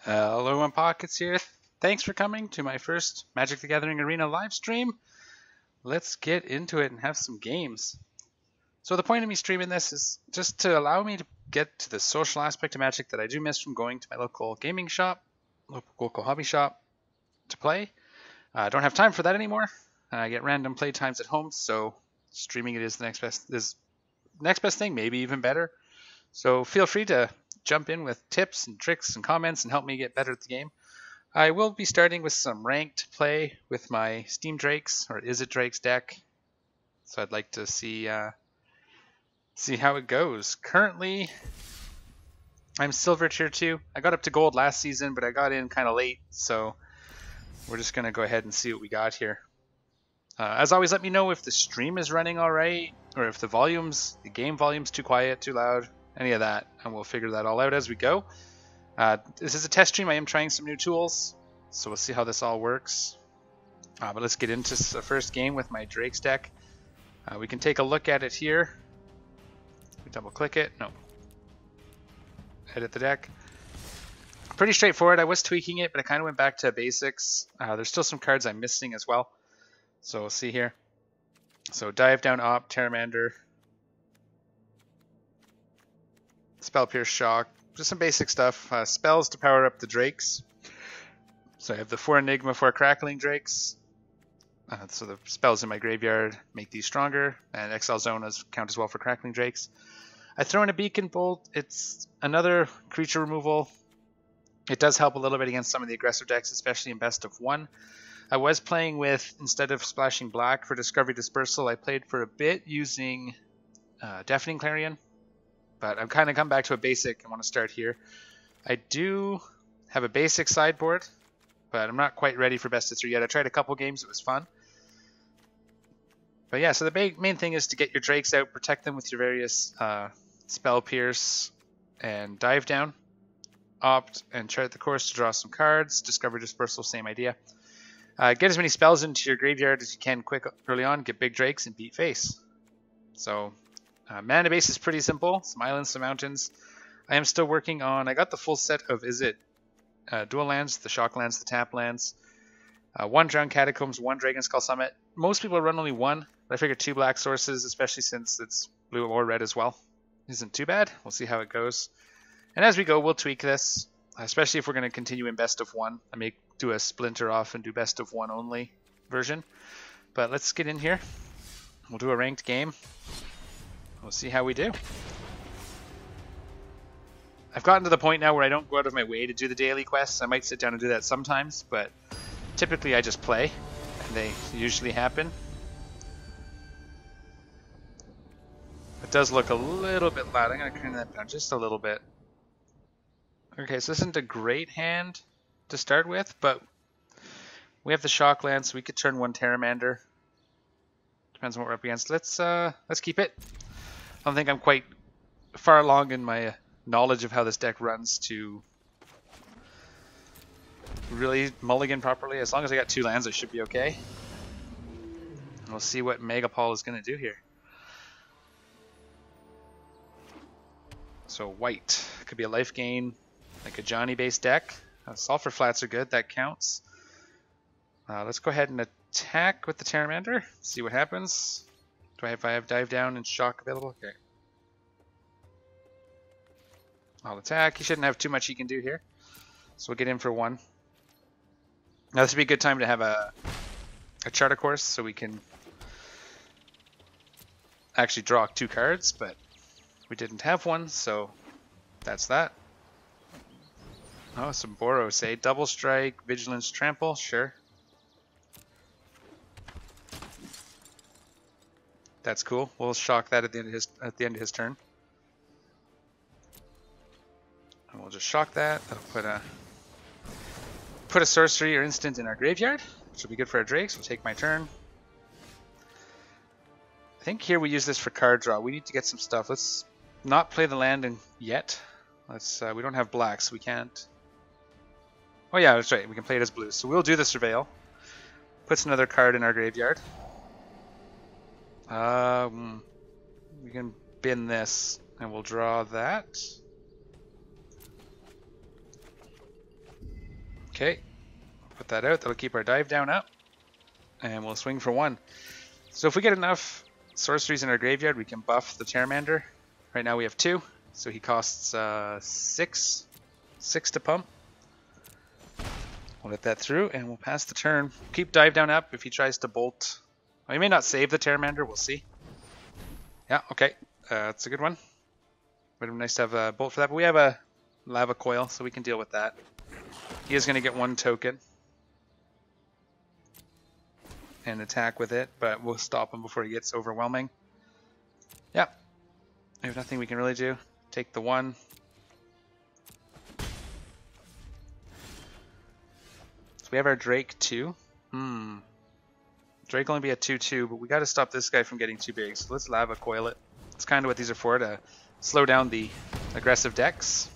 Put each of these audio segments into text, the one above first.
Hello everyone, Pockets here. Thanks for coming to my first Magic the Gathering Arena live stream. Let's get into it and have some games. So the point of me streaming this is just to allow me to get to the social aspect of Magic that I do miss from going to my local gaming shop, local hobby shop to play. I don't have time for that anymore. I get random play times at home, so streaming it is the next best thing, maybe even better. So feel free to jump in with tips and tricks and comments and help me get better at the game. I will be starting with some ranked play with my Steam Drakes or Izzit Drakes deck. So I'd like to see how it goes. Currently, I'm Silver Tier 2. I got up to Gold last season, but I got in kind of late, so we're just going to go ahead and see what we got here. As always, let me know if the stream is running alright, or if the game volume's too quiet, too loud, any of that, and we'll figure that all out as we go. This is a test stream. I am trying some new tools, so we'll see how this all works. But let's get into the first game with my Drakes deck. We can take a look at it here. We double click it. No. Edit the deck. Pretty straightforward. I was tweaking it, but I kind of went back to basics. There's still some cards I'm missing as well. So we'll see here. So Dive Down Op, Pteramander, Spell Pierce Shock, just some basic stuff. Spells to power up the Drakes. So I have the 4 Enigma, 4 Crackling Drakes. So the spells in my graveyard make these stronger, and Exile Zonas count as well for Crackling Drakes. I throw in a Beacon Bolt. It's another creature removal. It does help a little bit against some of the aggressive decks, especially in best of 1. I was playing with, instead of splashing black for Discovery Dispersal, I played for a bit using Deafening Clarion. But I'm kind of come back to a basic. I want to start here. I do have a basic sideboard, but I'm not quite ready for best of 3 yet. I tried a couple games. It was fun. But yeah, so the main thing is to get your Drakes out, protect them with your various Spell Pierce and Dive Down. Opt and chart the course to draw some cards. Discover Dispersal, same idea. Get as many spells into your graveyard as you can quick early on. Get big Drakes and beat face. So mana base is pretty simple. Some islands, some mountains. I am still working on... I got the full set of Izzit dual lands, the shock lands, the tap lands. 1 Drowned Catacombs, 1 Dragon Skull Summit. Most people run only 1, but I figured 2 black sources, especially since it's blue or red as well, isn't too bad. We'll see how it goes. And as we go, we'll tweak this, especially if we're going to continue in best of 1. I may do a splinter off and do best of 1 only version. But let's get in here. We'll do a ranked game. We'll see how we do. I've gotten to the point now where I don't go out of my way to do the daily quests. I might sit down and do that sometimes, but typically I just play, and they usually happen. It does look a little bit loud. I'm going to turn that down just a little bit. Okay, so this isn't a great hand to start with, but we have the shock land, so we could turn 1 Pteramander. Depends on what we're up against. Let's keep it. I don't think I'm quite far along in my knowledge of how this deck runs to really mulligan properly. As long as I got 2 lands, I should be okay. And we'll see what Megapol is going to do here. So white could be a life gain, like a Johnny-based deck. Sulfur Flats are good. That counts. Let's go ahead and attack with the Pteramander. See what happens. Do I have Dive Down and Shock available? Okay. I'll attack. He shouldn't have too much he can do here. So we'll get in for 1. Now this would be a good time to have a Charter Course so we can actually draw 2 cards, but we didn't have one, so that's that. Oh, some Boros, say Double Strike, Vigilance, Trample, sure. That's cool. We'll shock that at the end of his turn. And we'll just shock that. That'll put a sorcery or instant in our graveyard, which will be good for our Drakes. We'll take my turn. I think here we use this for card draw. We need to get some stuff. Let's not play the land yet. We don't have black, so we can't. Oh yeah, that's right. We can play it as blue. So we'll do the Surveil. Puts another card in our graveyard. We can bin this, and we'll draw that. Okay, put that out. That'll keep our dive down up. And we'll swing for 1. So if we get enough sorceries in our graveyard, we can buff the Pteramander. Right now we have 2, so he costs 6 to pump. We'll let that through, and we'll pass the turn. Keep dive down up if he tries to bolt. Well, he may not save the Pteramander, we'll see. Yeah, okay, that's a good one. Would have been nice to have a bolt for that, but we have a lava coil, so we can deal with that. He is going to get 1 token and attack with it, but we'll stop him before he gets overwhelming. Yeah, we have nothing we can really do. Take the 1. So we have our Drake 2. Drake only be a 2/2, but we got to stop this guy from getting too big, so let's lava coil it. It's kind of what these are for, to slow down the aggressive decks.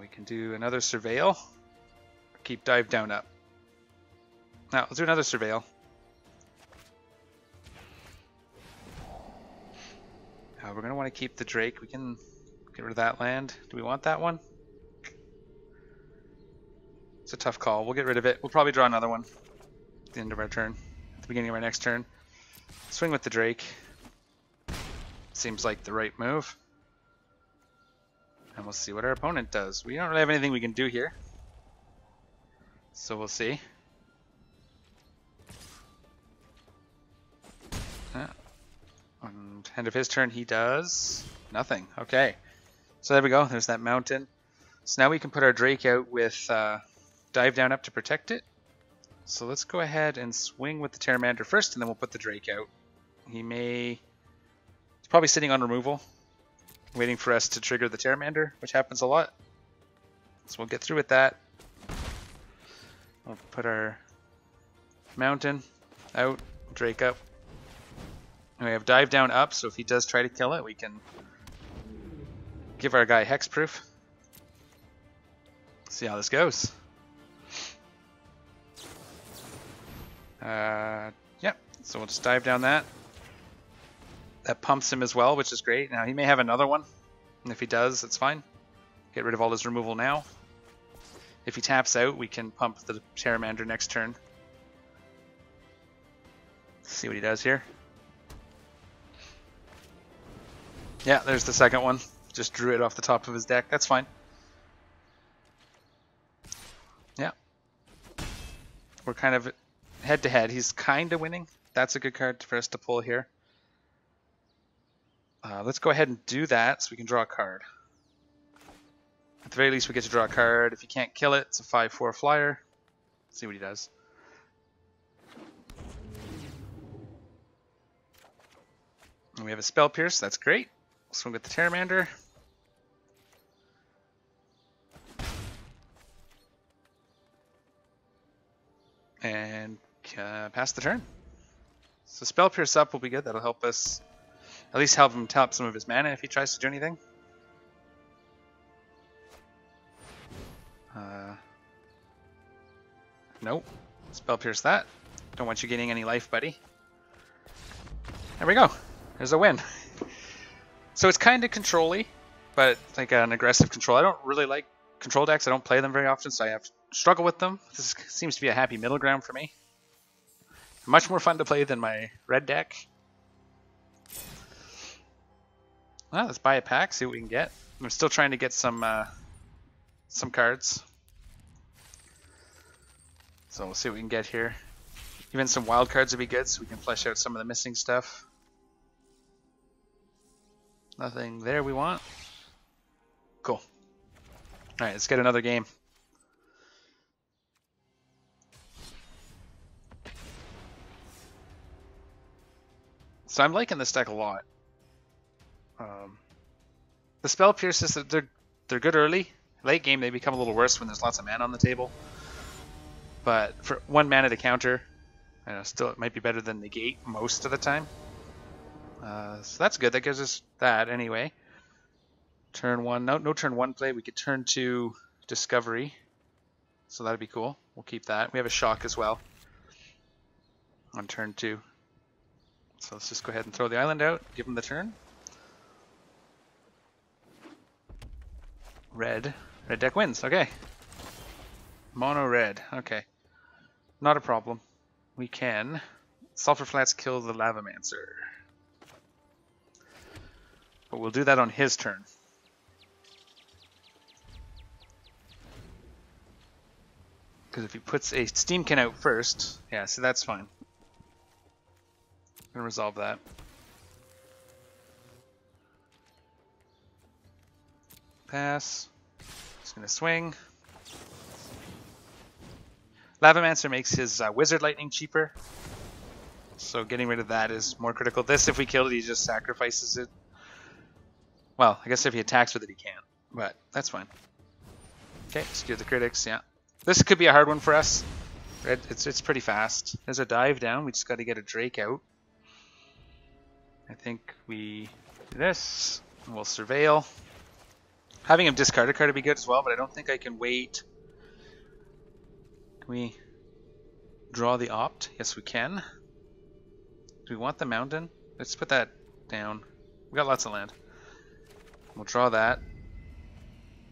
We can do another Surveil. Keep dive down up. Now, let's do another Surveil. We're going to want to keep the Drake. We can get rid of that land. Do we want that one? It's a tough call. We'll get rid of it. We'll probably draw another one at the end of our turn. At the beginning of our next turn. Swing with the Drake. Seems like the right move. And we'll see what our opponent does. We don't really have anything we can do here. So we'll see. On the end of his turn, he does nothing. Okay. So there we go. There's that mountain. So now we can put our Drake out with dive down up to protect it. So let's go ahead and swing with the Pteramander first, and then we'll put the Drake out. He's probably sitting on removal, waiting for us to trigger the Pteramander, which happens a lot. So we'll get through with that. We'll put our mountain out, Drake up. And we have dive down up, so if he does try to kill it, we can give our guy hexproof. See how this goes. Yep, so we'll just dive down that. That pumps him as well, which is great. Now he may have another one, and if he does, that's fine. Get rid of all his removal now. If he taps out, we can pump the Pteramander next turn. See what he does here. Yeah, there's the second one. Just drew it off the top of his deck. That's fine. Yeah. We're kind of head to head. He's kind of winning. That's a good card for us to pull here. Let's go ahead and do that so we can draw a card. At the very least, we get to draw a card. If you can't kill it, it's a 5/4 flyer. Let's see what he does. And we have a Spell Pierce. That's great. Swing with the Pteramander. And pass the turn. So Spell Pierce up will be good. That'll help us, at least help him tap some of his mana if he tries to do anything. Nope. Spell Pierce that. Don't want you getting any life, buddy. There we go. There's a win. So it's kind of control-y, but like an aggressive control. I don't really like control decks. I don't play them very often, so I have to struggle with them. This seems to be a happy middle ground for me. Much more fun to play than my red deck. Well, let's buy a pack, see what we can get. I'm still trying to get some cards. So we'll see what we can get here. Even some wild cards would be good, so we can flesh out some of the missing stuff. Nothing there we want. Cool. Alright, let's get another game. So I'm liking this deck a lot. The Spell Pierces, they're good early. Late game, they become a little worse when there's lots of mana on the table. But for 1 mana to counter, still it might be better than negate most of the time. So that's good. That gives us that anyway. Turn 1, no turn 1 play. We could turn 2 Discovery. So that'd be cool. We'll keep that. We have a Shock as well on turn 2. So let's just go ahead and throw the island out. Give him the turn. Red. Red deck wins. Okay. Mono red. Okay. Not a problem. We can. Sulfur Flats kill the Lavamancer. But we'll do that on his turn. Because if he puts a Steamkin out first, yeah, so that's fine. I'm gonna resolve that. Pass. Just gonna swing. Lavamancer makes his Wizard Lightning cheaper. So getting rid of that is more critical. This, if we kill it, he just sacrifices it. Well, I guess if he attacks with it, he can't. But that's fine. Okay, skew the critics, yeah. This could be a hard one for us. Red, it's pretty fast. There's a dive down. We just got to get a Drake out. I think we do this. And we'll Surveil. Having him discard a card would be good as well, but I don't think I can wait. Can we draw the opt? Yes, we can. Do we want the mountain? Let's put that down. We got lots of land. We'll draw that.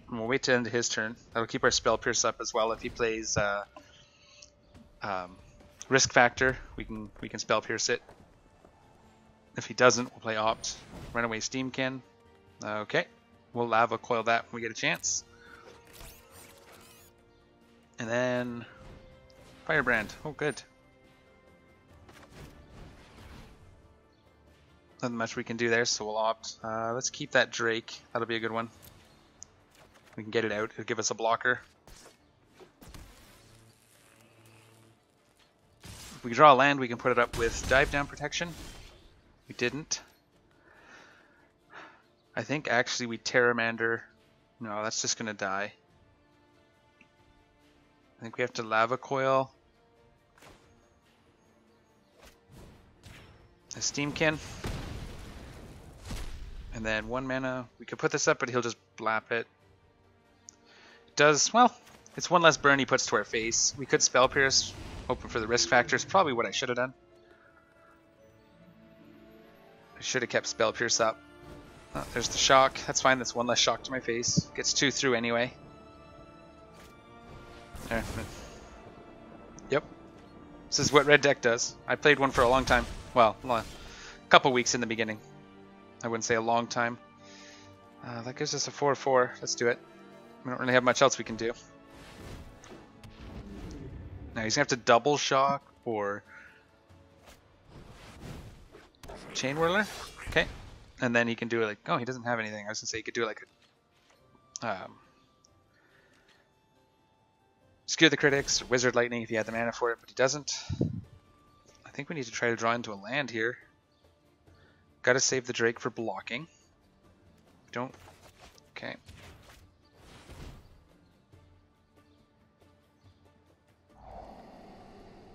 And we'll wait to end his turn. That'll keep our Spell Pierce up as well. If he plays Risk Factor, we can Spell Pierce it. If he doesn't, we'll play Opt. Runaway Steamkin. Okay. We'll Lava Coil that when we get a chance. And then Firebrand. Oh, good. Nothing much we can do there, so we'll Opt. Let's keep that Drake. That'll be a good one. We can get it out. It'll give us a blocker. If we draw a land, we can put it up with Dive Down Protection. We didn't. I think actually we Terramander. No, that's just going to die. I think we have to Lava Coil. A Steamkin. And then 1 mana. We could put this up, but he'll just blap it. Does, well, it's 1 less burn he puts to our face. We could Spell Pierce, hoping for the Risk Factor. It's probably what I should have done. I should have kept Spell Pierce up. Oh, there's the shock. That's fine. That's 1 less shock to my face. Gets 2 through anyway. There. Yep. This is what red deck does. I played one for a long time. Well, a couple weeks in the beginning. I wouldn't say a long time. That gives us a 4/4. Let's do it. We don't really have much else we can do. Now he's gonna have to double shock or Chain Whirler. Okay. And then he can do it like, oh, he doesn't have anything. I was gonna say he could do it like a Skew the Critics, Wizard Lightning if he had the mana for it, but he doesn't. I think we need to try to draw into a land here. Gotta save the Drake for blocking. Don't. Okay.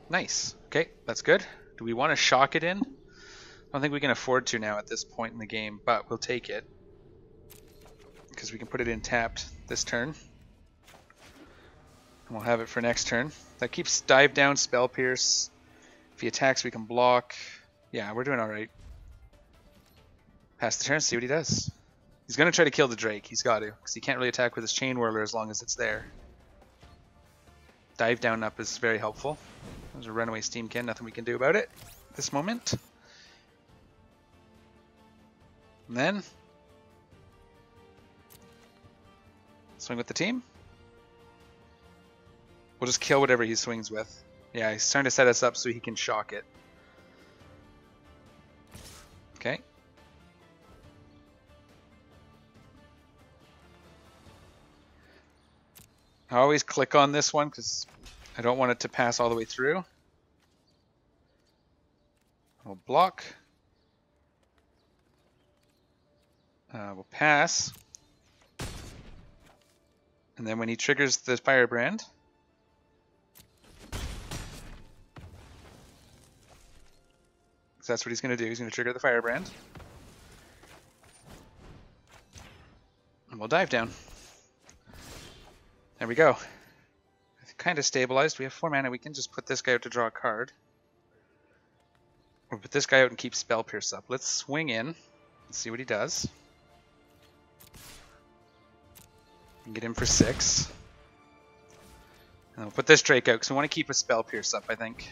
Nice. Okay, that's good. Do we want to shock it in? I don't think we can afford to now at this point in the game, but we'll take it. Because we can put it in tapped this turn. And we'll have it for next turn. That keeps Dive Down, Spell Pierce. If he attacks, we can block. Yeah, we're doing alright. Pass the turn, see what he does. He's going to try to kill the Drake. He's got to, because he can't really attack with his Chain Whirler as long as it's there. Dive Down up is very helpful. There's a Runaway Steamkin, nothing we can do about it at this moment. And then swing with the team. We'll just kill whatever he swings with. Yeah, he's trying to set us up so he can shock it. Okay. I always click on this one because I don't want it to pass all the way through. We'll block. We'll pass. And then when he triggers the Firebrand, so that's what he's going to do. He's going to trigger the Firebrand. And we'll Dive Down. There we go. Kind of stabilized. We have 4 mana. We can just put this guy out to draw a card. Or put this guy out and keep Spell Pierce up. Let's swing in and see what he does. Get him for 6. And we'll put this Drake out because we want to keep a Spell Pierce up, I think.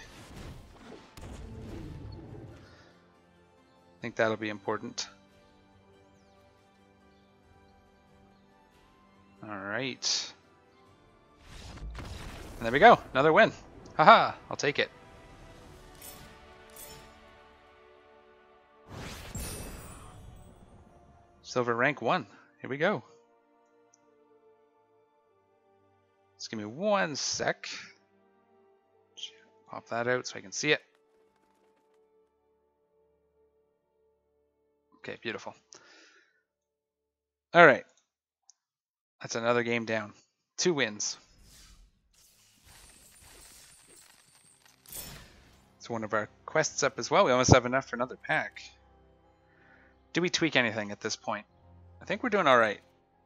I think that'll be important. Alright. And there we go. Another win. Haha, I'll take it. Silver rank 1. Here we go. Just give me 1 sec. Pop that out so I can see it. Okay, beautiful. All right. That's another game down. 2 wins. It's one of our quests up as well. We almost have enough for another pack. Do we tweak anything at this point? I think we're doing all right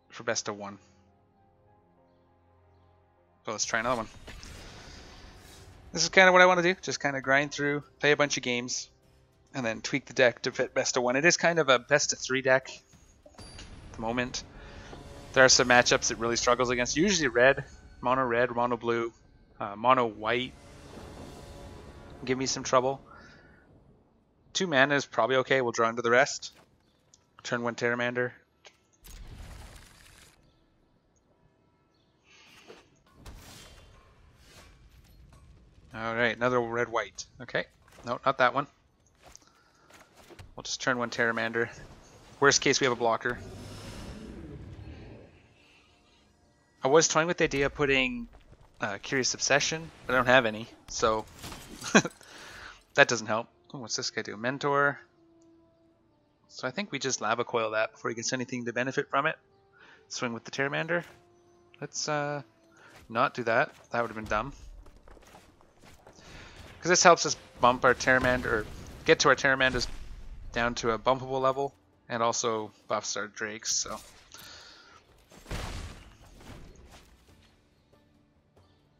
for best of 1. So let's try another one. This is kind of what I want to do. Just kind of grind through, play a bunch of games, and then tweak the deck to fit best of 1. It is kind of a best of 3 deck at the moment. There are some matchups it really struggles against. Usually red, mono blue, mono white. Give me some trouble. 2 mana is probably okay. We'll draw into the rest. Turn 1 Pteramander. Alright, another red-white. Okay. No, not that one. We'll just turn 1 Pteramander. Worst case, we have a blocker. I was toying with the idea of putting Curious Obsession, but I don't have any, so that doesn't help. Oh, what's this guy do? Mentor. So I think we just Lava Coil that before he gets anything to benefit from it. Swing with the Pteramander. Let's not do that. That would have been dumb. Because this helps us bump our Pteramander, or get to our Pteramanders down to a bumpable level, and also buffs our Drakes, so.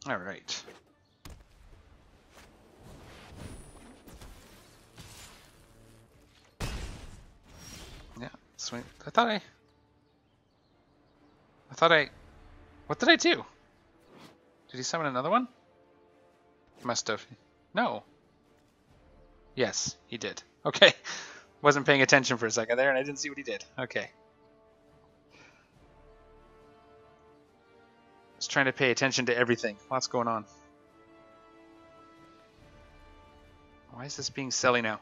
Alright. Yeah, swing. What did I do? Did he summon another one? Must have. No. Yes, he did. Okay. Wasn't paying attention for a second there and I didn't see what he did. Okay. Just trying to pay attention to everything. Lots going on. Why is this being silly now?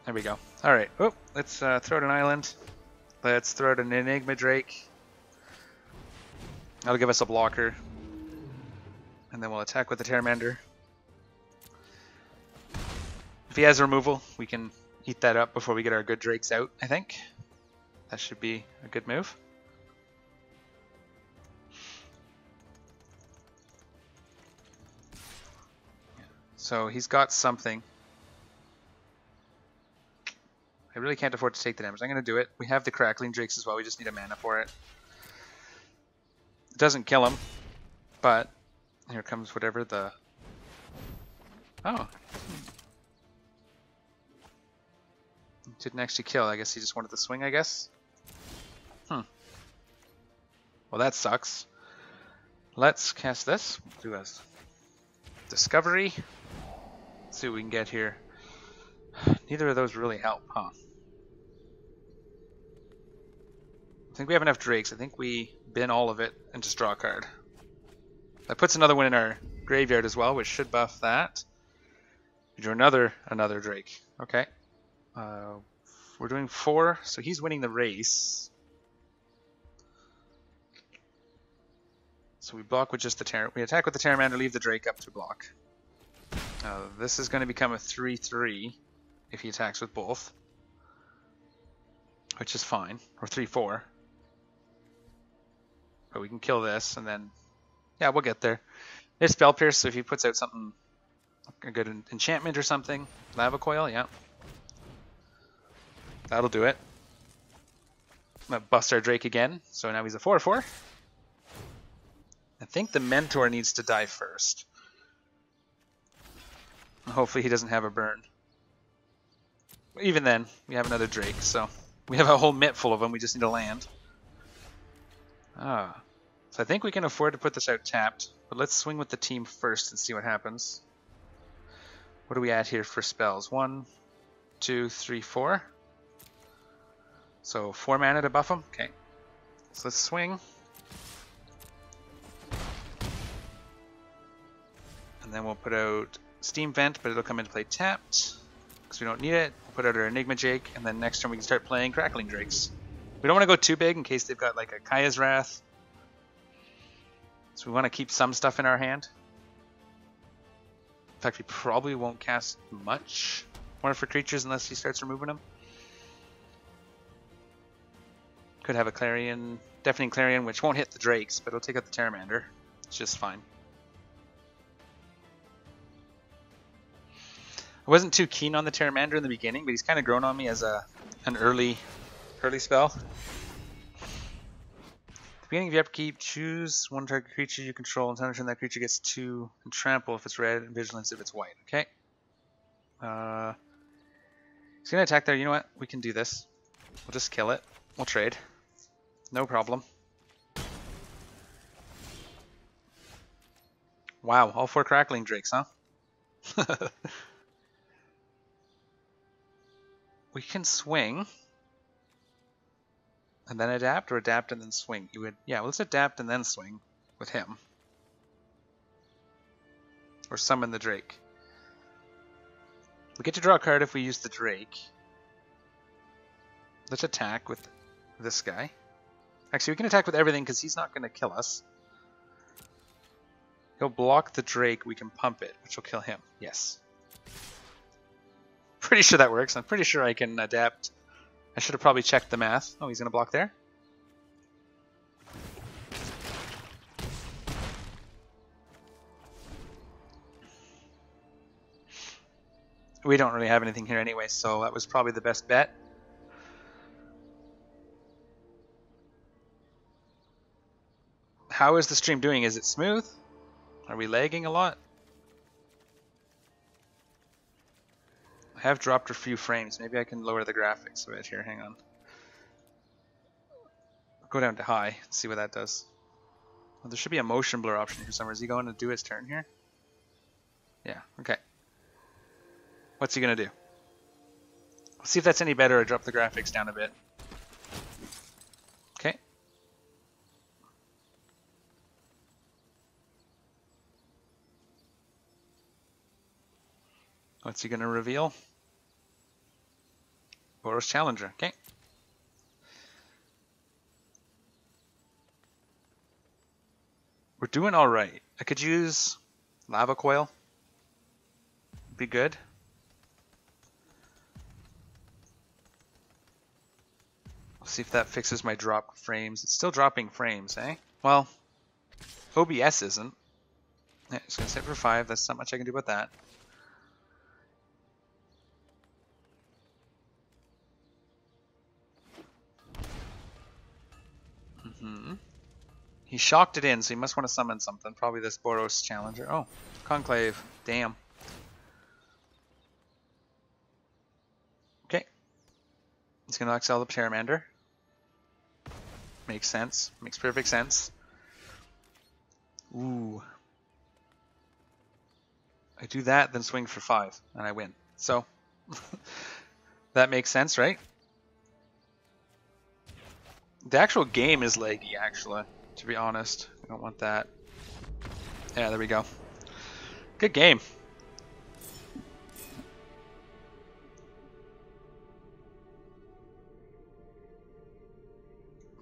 There we go. Alright. Oh, let's throw out an island. Let's throw out an Enigma Drake. That'll give us a blocker. And then we'll attack with the Pteramander. If he has removal, we can eat that up before we get our good Drakes out, I think. That should be a good move. So he's got something. I really can't afford to take the damage. I'm going to do it. We have the Crackling Drakes as well. We just need a mana for it. It doesn't kill him, but here comes whatever the... Oh. Didn't actually kill. I guess he just wanted to swing, I guess. Well, that sucks. Let's cast this. Do a Discovery. Let's see what we can get here. Neither of those really help, huh? I think we have enough Drakes. I think we bin all of it and just draw a card. That puts another one in our graveyard as well, which should buff that. We drew another Drake. Okay. We're doing 4, so he's winning the race. So we block with just the we attack with the Pteramander, leave the Drake up to block. This is going to become a 3/3 if he attacks with both, which is fine, or 3/4. But we can kill this, and then, yeah, we'll get there. There's Spell Pierce, so if he puts out something, a good enchantment or something, Lava Coil, yeah. That'll do it. I'm going to bust our Drake again, so now he's a 4/4. I think the Mentor needs to die first. Hopefully he doesn't have a burn. Even then, we have another Drake, so We have a whole mitt full of them, we just need to land. Ah. So I think we can afford to put this out tapped, but let's swing with the team first and see what happens. What are we at here for spells? 1, 2, 3, 4. So 4 mana to buff them? Okay. So let's swing. And then we'll put out Steam Vent, but it'll come into play tapped, because we don't need it. We'll put out our Enigma Jake, and then next turn we can start playing Crackling Drakes. We don't want to go too big in case they've got like a Kaya's Wrath. So we want to keep some stuff in our hand. In fact, we probably won't cast much more for creatures unless he starts removing them. Could have a Clarion, Deafening Clarion, which won't hit the Drakes, but it'll take out the Pteramander. It's just fine. I wasn't too keen on the Pteramander in the beginning, but he's kind of grown on me as an early spell. At the beginning of your upkeep, choose one target creature you control and turn that creature gets 2 and trample if it's red and vigilance if it's white. Okay. He's gonna attack there. You know what? We can do this. We'll just kill it. We'll trade. No problem. Wow, all 4 Crackling Drakes, huh? We can swing. And then adapt, or adapt and then swing? You would, yeah, let's adapt and then swing with him. Or summon the Drake. We get to draw a card if we use the Drake. Let's attack with this guy. Actually, we can attack with everything because he's not going to kill us. He'll block the Drake, we can pump it, which will kill him. Yes. Pretty sure that works. I'm pretty sure I can adapt. I should have probably checked the math. Oh, he's going to block there? We don't really have anything here anyway, so that was probably the best bet. How is the stream doing? Is it smooth? Are we lagging a lot? I have dropped a few frames. Maybe I can lower the graphics a bit here. Hang on. I'll go down to high and see what that does. Well, there should be a motion blur option here somewhere. Is he going to do his turn here? Yeah, okay. What's he going to do? Let's see if that's any better or drop the graphics down a bit. Okay. What's he going to reveal? Boros Challenger. Okay. We're doing all right. I could use Lava Coil. Be good. We'll see if that fixes my drop frames. It's still dropping frames, eh? Well, OBS isn't. Yeah, it's going to set for 5. That's not much I can do about that. He shocked it in, so he must want to summon something. Probably this Boros Challenger. Oh, Conclave. Damn. Okay. He's going to exile the Pteramander. Makes sense. Makes perfect sense. Ooh. I do that, then swing for 5, and I win. So, that makes sense, right? The actual game is laggy, actually, to be honest. I don't want that. Yeah, there we go. Good game.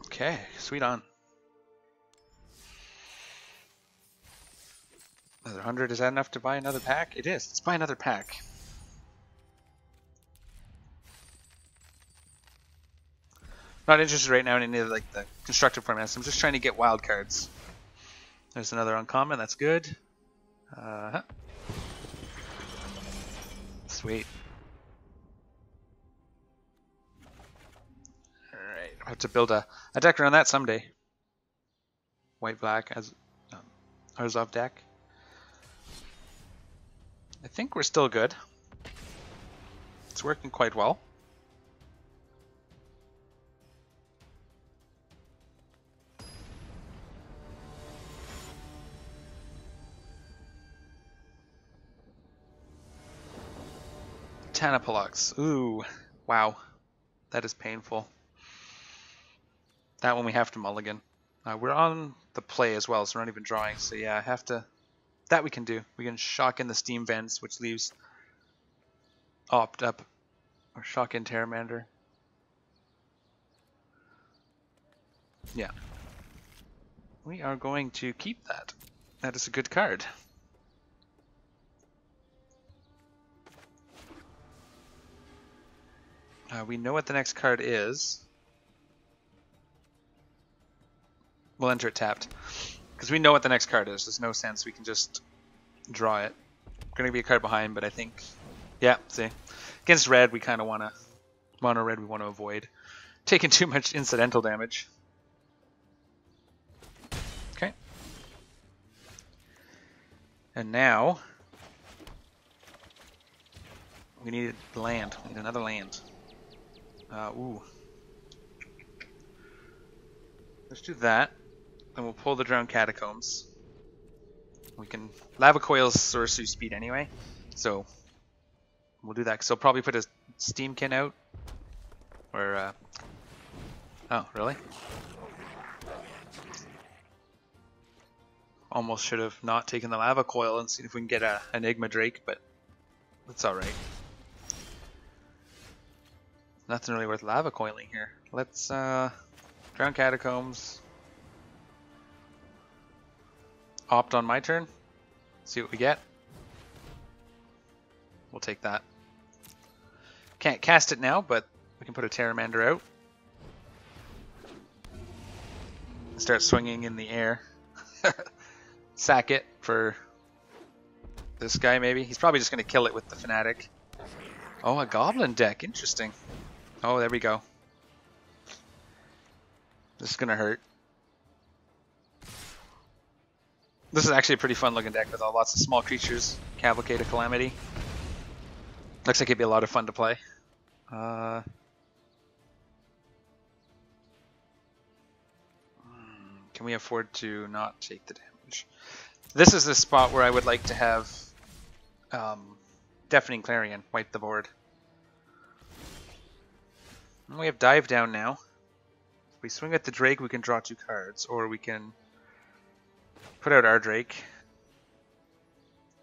Okay, sweet on. Another 100, is that enough to buy another pack? It is. Let's buy another pack. Not interested right now in any of like the constructed formats. I'm just trying to get wild cards. There's another uncommon. That's good. Sweet. Alright, I'll have to build a deck around that someday. White-black as Arzov deck. I think we're still good. It's working quite well. Tanapalux. Ooh, wow. That is painful. That one we have to mulligan. We're on the play as well, so we're not even drawing. So yeah, I have to... That we can do. We can shock in the steam vents, which leaves opt up. Or shock in Terramander. Yeah. We are going to keep that. That is a good card. We know what the next card is. We'll enter it tapped. Because we know what the next card is. There's no sense we can just draw it. Going to be a card behind, but I think... Yeah, see. Against red, we kind of want to... Mono red, we want to avoid taking too much incidental damage. Okay. And now... We need land. We need another land. Ooh. Let's do that. Then we'll pull the Drowned Catacombs. We can... Lava Coil's sorcery speed anyway, so we'll do that. Because he'll probably put a Steamkin out. Or, Oh, really? Almost should have not taken the Lava Coil and seen if we can get a Enigma Drake, but that's alright. Nothing really worth Lava Coiling here. Let's, Drowned Catacombs. Opt on my turn. See what we get. We'll take that. Can't cast it now, but we can put a Terramander out. Start swinging in the air. Sack it for this guy, maybe. He's probably just going to kill it with the Fanatic. Oh, a Goblin deck. Interesting. Oh, there we go. This is going to hurt. This is actually a pretty fun looking deck with lots of small creatures. Cavalcade of Calamity. Looks like it'd be a lot of fun to play. Can we afford to not take the damage? This is the spot where I would like to have Deafening Clarion wipe the board. And we have Dive Down now. If we swing at the Drake, we can draw 2 cards, or we can put out our Drake.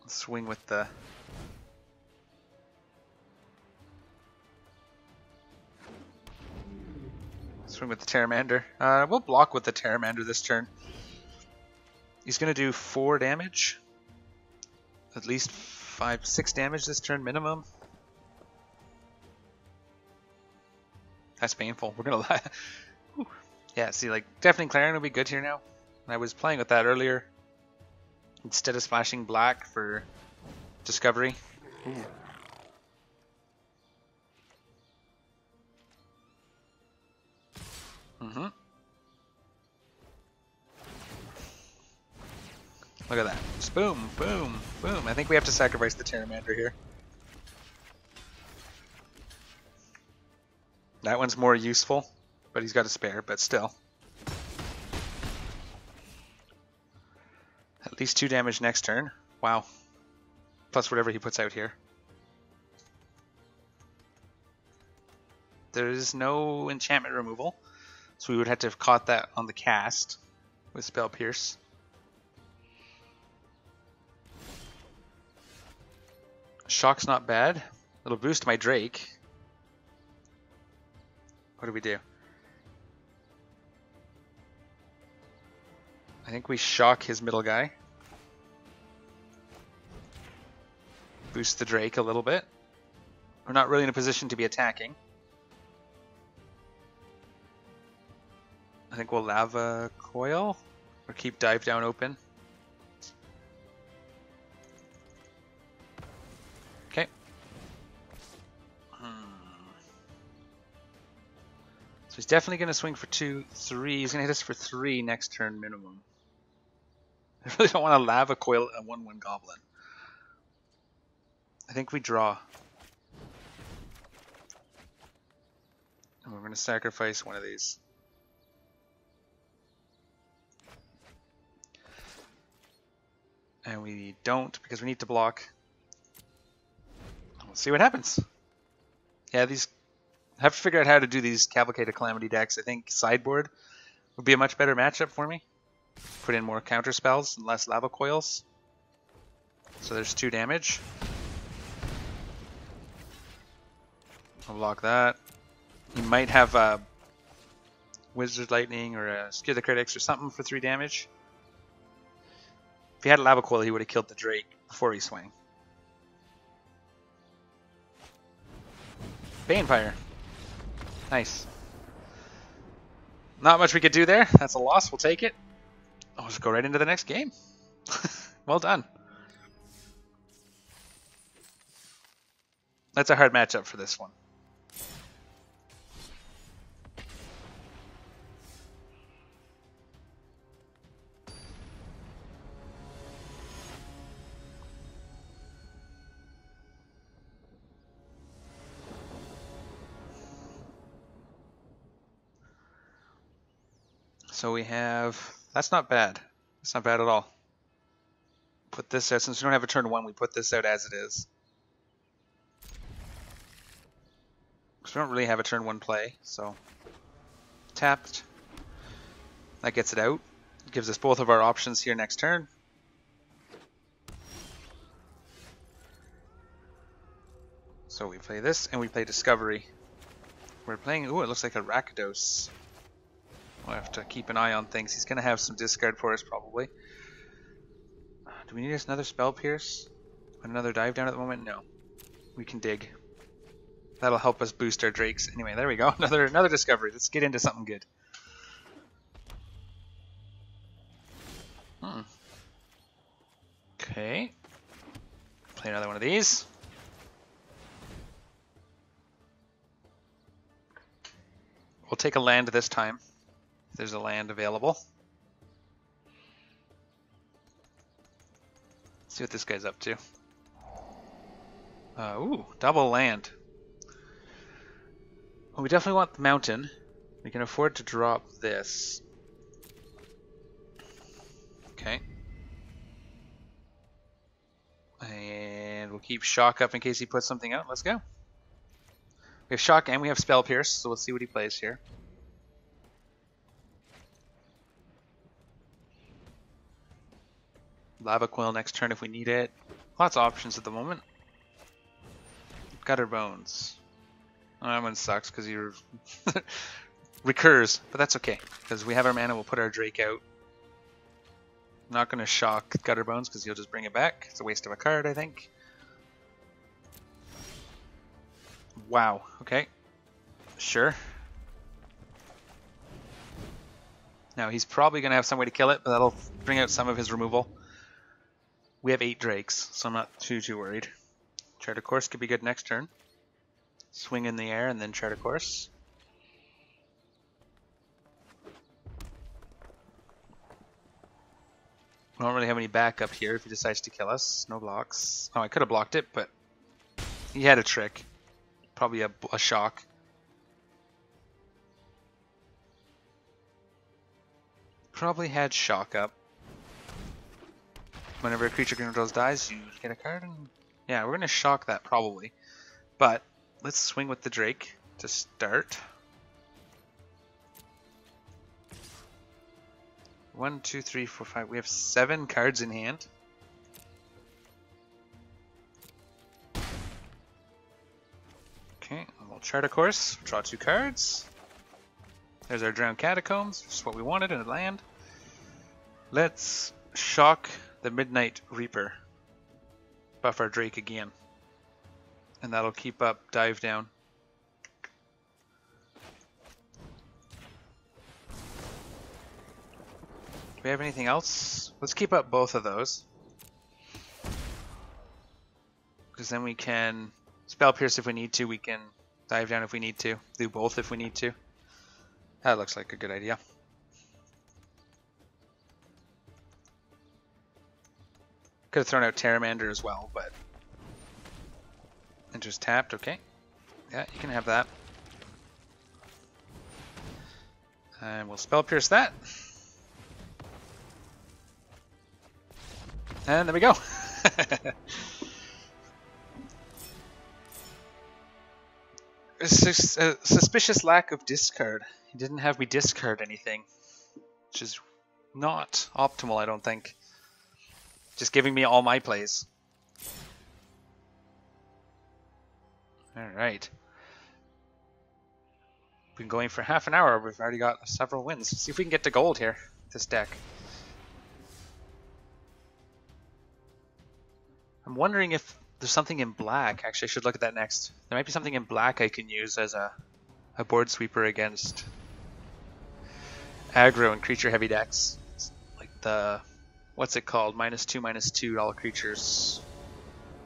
Swing with the... Swing with the Terramander. We'll block with the Terramander this turn. He's going to do 4 damage. At least 6 damage this turn minimum. That's painful. We're going to... Yeah, see, like, Deafening Clarion will be good here now. I was playing with that earlier. Instead of splashing black for discovery. Ooh. Mm-hmm. Look at that. Just boom, boom, boom. I think we have to sacrifice the Terramander here. That one's more useful, but he's got a spare, but still. At least 2 damage next turn. Wow. Plus whatever he puts out here. There is no enchantment removal, so we would have to have caught that on the cast with Spell Pierce. Shock's not bad. It'll boost my Drake. What do we do? I think we shock his middle guy. Boost the Drake a little bit. We're not really in a position to be attacking. I think we'll Lava Coil or keep Dive Down open. Okay. So he's definitely going to swing for 2, 3. He's going to hit us for 3 next turn minimum. I really don't want to Lava Coil a 1/1 Goblin. I think we draw. And we're going to sacrifice one of these. And we don't because we need to block. We'll see what happens. Yeah, these I have to figure out how to do these Cavalcade of Calamity decks. I think sideboard would be a much better matchup for me. Put in more counter spells and less lava coils. So there's 2 damage. I'll block that. He might have a Wizard Lightning or a Scare the Critics or something for 3 damage. If he had a lava coil, he would have killed the Drake before he swung. Banefire. Nice. Not much we could do there. That's a loss. We'll take it. I'll just go right into the next game. Well done. That's a hard matchup for this one. So we have, that's not bad. That's not bad at all. Put this out, since we don't have a turn 1, we put this out as it is. Because we don't really have a turn 1 play, so. Tapped. That gets it out. Gives us both of our options here next turn. So we play this, and we play Discovery. We're playing, ooh, it looks like a Rakdos. We'll have to keep an eye on things. He's going to have some discard for us, probably. Do we need another Spell Pierce? Another Dive Down at the moment? No. We can dig. That'll help us boost our Drakes. Anyway, there we go. Another Discovery. Let's get into something good. Okay. Play another one of these. We'll take a land this time. If there's a land available. Let's see what this guy's up to. Ooh, double land. Well, we definitely want the mountain. We can afford to drop this. Okay. And we'll keep Shock up in case he puts something out. Let's go. We have Shock and we have Spell Pierce, so we'll see what he plays here. Lava Coil next turn if we need it. Lots of options at the moment. Gutter Bones. Oh, that one sucks because he recurs, but that's okay because we have our mana. We'll put our Drake out. I'm not going to shock Gutter Bones because he'll just bring it back. It's a waste of a card, I think. Wow. Okay. Sure. Now he's probably going to have some way to kill it, but that'll bring out some of his removal. We have 8 Drakes, so I'm not too worried. Chart of Course could be good next turn. Swing in the air and then Chart of Course. We don't really have any backup here if he decides to kill us. No blocks. Oh, I could have blocked it, but he had a trick. Probably a shock. Probably had shock up. Whenever a creature controls dies, you get a card, and yeah, we're gonna shock that probably. But let's swing with the Drake to start. 1, 2, 3, 4, 5. We have 7 cards in hand. Okay, we'll Chart of Course. Draw 2 cards. There's our Drowned Catacombs, just what we wanted in a land. Let's shock the Midnight Reaper. Buff our Drake again. And that'll keep up Dive Down. Do we have anything else? Let's keep up both of those. Because then we can Spell Pierce if we need to. We can Dive Down if we need to. Do both if we need to. That looks like a good idea. Could have thrown out Terramander as well, but... And just tapped, okay. Yeah, you can have that. And we'll Spell Pierce that. And there we go. a suspicious lack of discard. He didn't have me discard anything, which is not optimal, I don't think. Just giving me all my plays. Alright. Been going for half an hour. We've already got several wins. Let's see if we can get to gold here, this deck. I'm wondering if there's something in black. Actually, I should look at that next. There might be something in black I can use as a board sweeper against aggro and creature heavy decks. It's like the, what's it called? -2/-2 all creatures.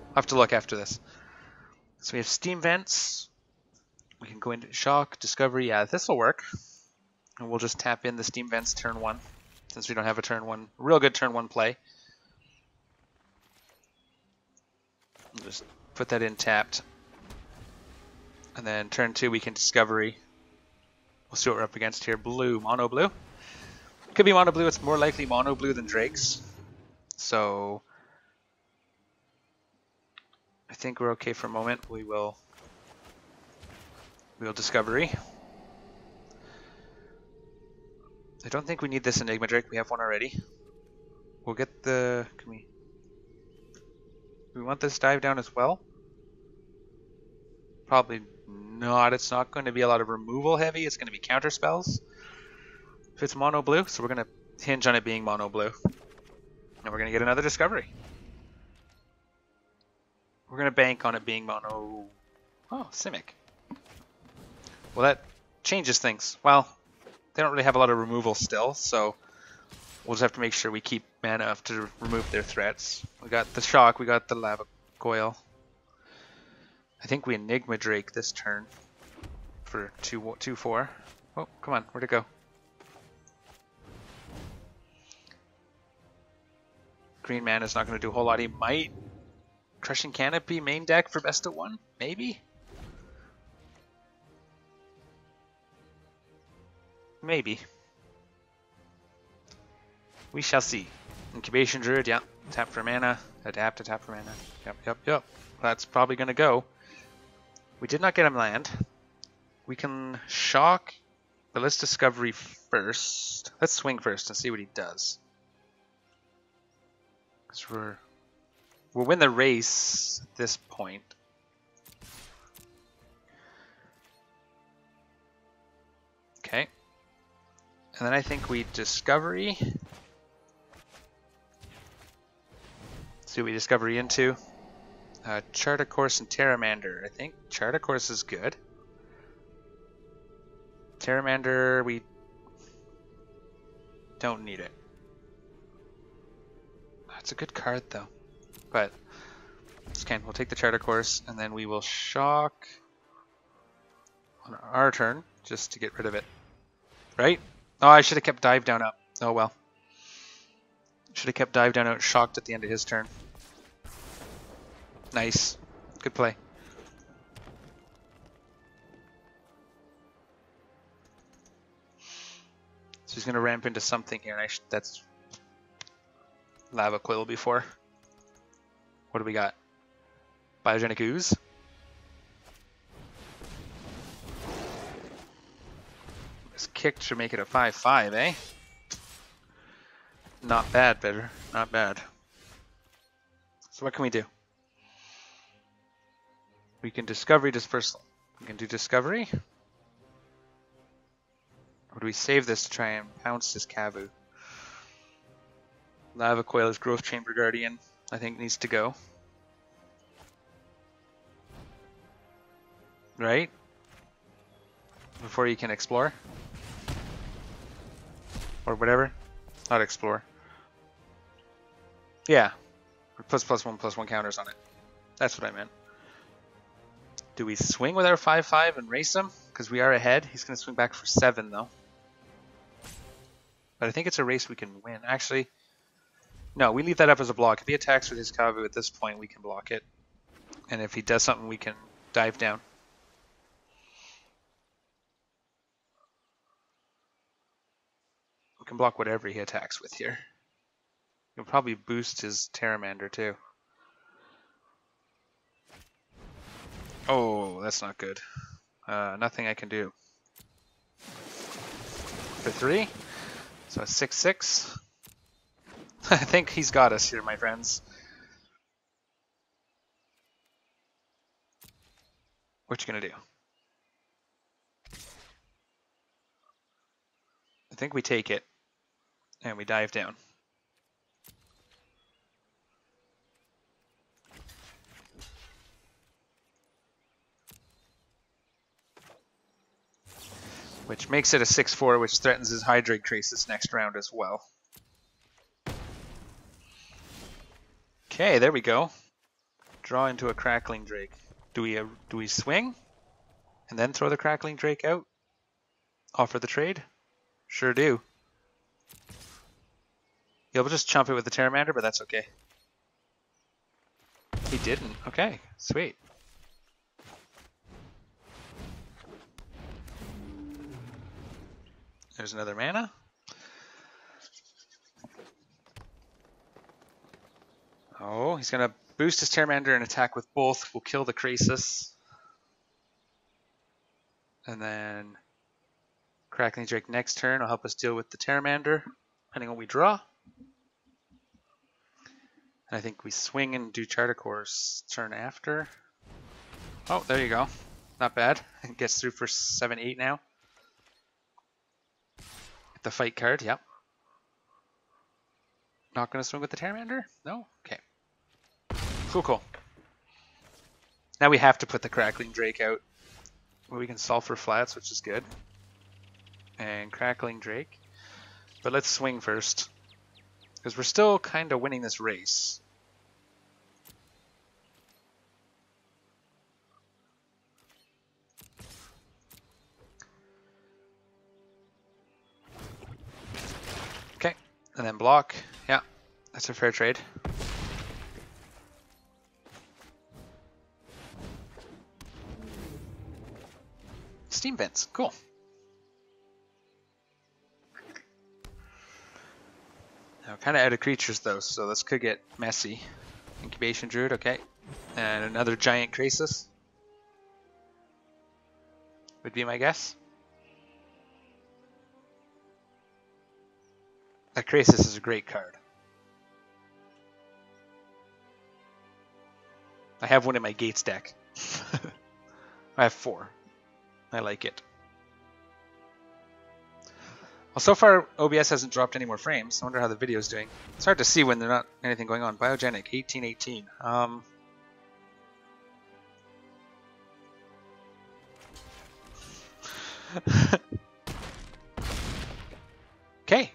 I'll have to look after this. So we have steam vents. We can go into shock, discovery. Yeah, this will work. And we'll just tap in the steam vents turn 1, since we don't have a turn 1, real good turn 1 play. We'll just put that in tapped. And then turn 2 we can discovery. We'll see what we're up against here. Blue, mono blue. Could be mono blue. It's more likely mono blue than Drake's. So I think we're okay for a moment. We'll discovery. I don't think we need this Enigma Drake. We have one already. We'll get the. Do we want this dive down as well? Probably not. It's not going to be a lot of removal heavy. It's going to be counter spells. If it's mono blue, so we're going to hinge on it being mono blue. And we're going to get another discovery. We're going to bank on it being mono. Oh, Simic. Well, that changes things. Well, they don't really have a lot of removal still, so we'll just have to make sure we keep mana enough to remove their threats. We got the shock, we got the lava coil. I think we Enigma Drake this turn for 2/4. Oh, come on, where'd it go? Green man is not going to do a whole lot. He might Crushing Canopy main deck for best of 1, maybe? Maybe. We shall see. Incubation Druid, yeah. Tap for mana. Adapt to tap for mana. Yep. That's probably going to go. We did not get him land. We can shock, but let's discovery first. Let's swing first and see what he does. Because we'll win the race at this point. Okay. And then I think we discovery. See what we discovery into. Chart a Course and Terramander. I think Chart a Course is good. Terramander, we don't need it. It's a good card though. But we'll take the Chart a Course and then we will shock on our turn just to get rid of it. Right? Oh, I should have kept dive down up. Oh well. Should have kept dive down out shocked at the end of his turn. Nice. Good play. So he's going to ramp into something here. And that's Lava Coil before. What do we got? Biogenic Ooze. This kick should make it a 5/5, eh? Not bad, better. Not bad. So what can we do? We can discovery dispersal. We can do discovery. Or do we save this to try and pounce this Kavu? Lava Coil is Growth Chamber Guardian. I think needs to go. Right? Before you can explore. Or whatever. Not explore. Yeah. ++1/+1 counters on it. That's what I meant. Do we swing with our 5/5 and race him? Because we are ahead. He's going to swing back for 7 though. But I think it's a race we can win. Actually, no, we leave that up as a block. If he attacks with his Kavu at this point, we can block it. And if he does something, we can dive down. We can block whatever he attacks with here. He'll probably boost his Terramander too. Oh, that's not good. Nothing I can do. For 3. So a 6/6. I think he's got us here, my friends. What you gonna do? I think we take it and we dive down. Which makes it a 6/4, which threatens his Hydrate Crisis next round as well. Okay, there we go. Draw into a Crackling Drake. Do we swing and then throw the Crackling Drake out? Offer the trade? Sure do. Yeah, we'll just chump it with the Pteramander, but that's okay. He didn't. Okay, sweet. There's another mana. Oh, he's going to boost his Pteramander and attack with both. We'll kill the Crisis. And then Crackling Drake next turn will help us deal with the Pteramander, depending on what we draw. And I think we swing and do Charter Course turn after. Oh, there you go. Not bad. It gets through for 7/8 now. The fight card, yep. Not going to swing with the Pteramander? No? Okay. Cool, cool. Now we have to put the Crackling Drake out. Well, we can solve for flats, which is good. And Crackling Drake. But let's swing first. Because we're still kind of winning this race. Okay, and then block. Yeah, that's a fair trade. Steam Vents, cool. Now, kind of out of creatures though, so this could get messy. Incubation Druid, okay. And another Giant Crisis would be my guess. That Crisis is a great card. I have one in my Gates deck. I have 4. I like it. Well, so far OBS hasn't dropped any more frames. I wonder how the video's doing. It's hard to see when there's not anything going on. Biogenic 1818. Okay.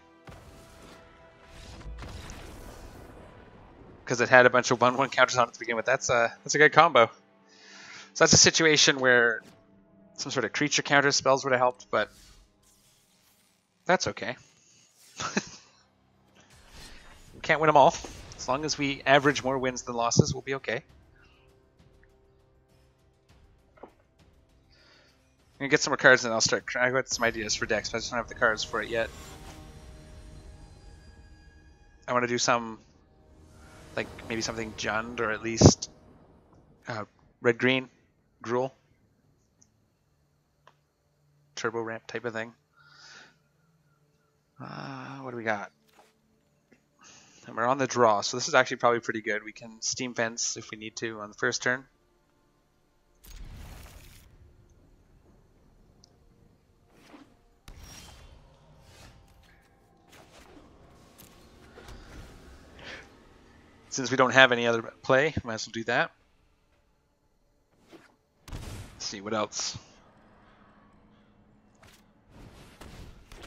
Because it had a bunch of 1/1 counters on it to begin with. That's a good combo. So that's a situation where some sort of creature counter spells would have helped, but that's okay. We can't win them all. As long as we average more wins than losses, we'll be okay. I'm gonna get some more cards and I'll start. I got some ideas for decks, but I just don't have the cards for it yet. I want to do some, like maybe something Jund or at least red-green, Gruul, turbo ramp type of thing. What do we got? And we're on the draw, so this is actually probably pretty good. We can Steam Fence if we need to on the first turn. Since we don't have any other play, might as well do that. Let's see, what else?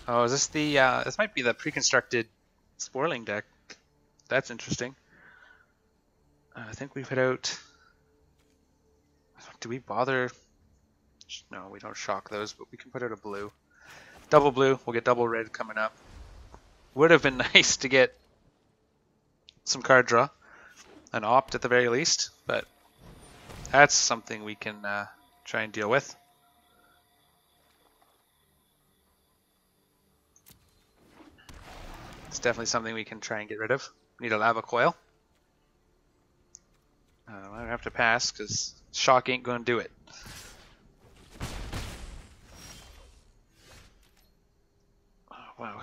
Oh, is this the, this might be the pre-constructed Spoiling deck. That's interesting. I think we put out, do we bother? No, we don't shock those, but we can put out a blue. Double blue, we'll get double red coming up. Would have been nice to get some card draw, an opt at the very least, but that's something we can try and deal with. It's definitely something we can try and get rid of. Need a Lava Coil. I have to pass because shock ain't going to do it.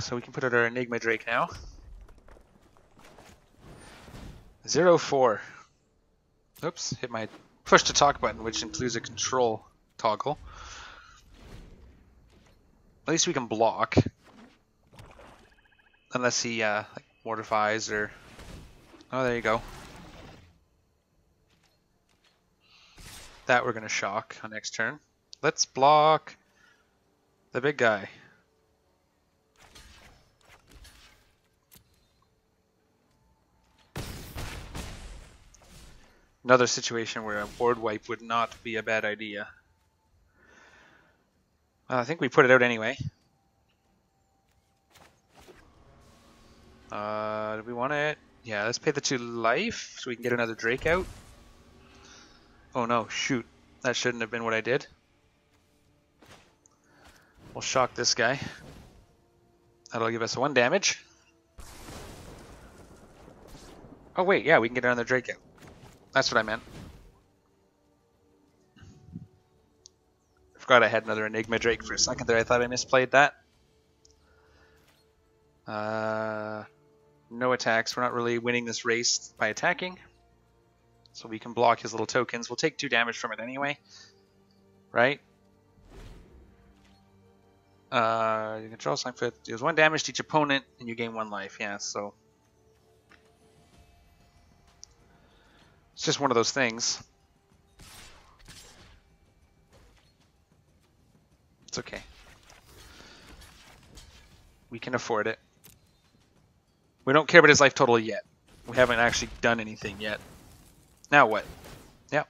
so we can put out our Enigma Drake now. 0-4. Oops, hit my push to talk button, which includes a control toggle. At least we can block. Unless he like mortifies or... Oh, there you go. That we're going to shock on next turn. Let's block the big guy. Another situation where a board wipe would not be a bad idea. I think we put it out anyway. Do we want it? Yeah, let's pay the 2 life so we can get another Drake out. Oh no, shoot. That shouldn't have been what I did. We'll shock this guy. That'll give us 1 damage. Oh wait, yeah, we can get another Drake out. That's what I meant. I forgot I had another Enigma Drake for a second there. I thought I misplayed that. No attacks. We're not really winning this race by attacking. So we can block his little tokens. We'll take 2 damage from it anyway. Right? You can draw something for deals 1 damage to each opponent and you gain 1 life. Yeah, so it's just one of those things. It's okay. We can afford it. We don't care about his life total yet. We haven't actually done anything yet. Now what? Yep.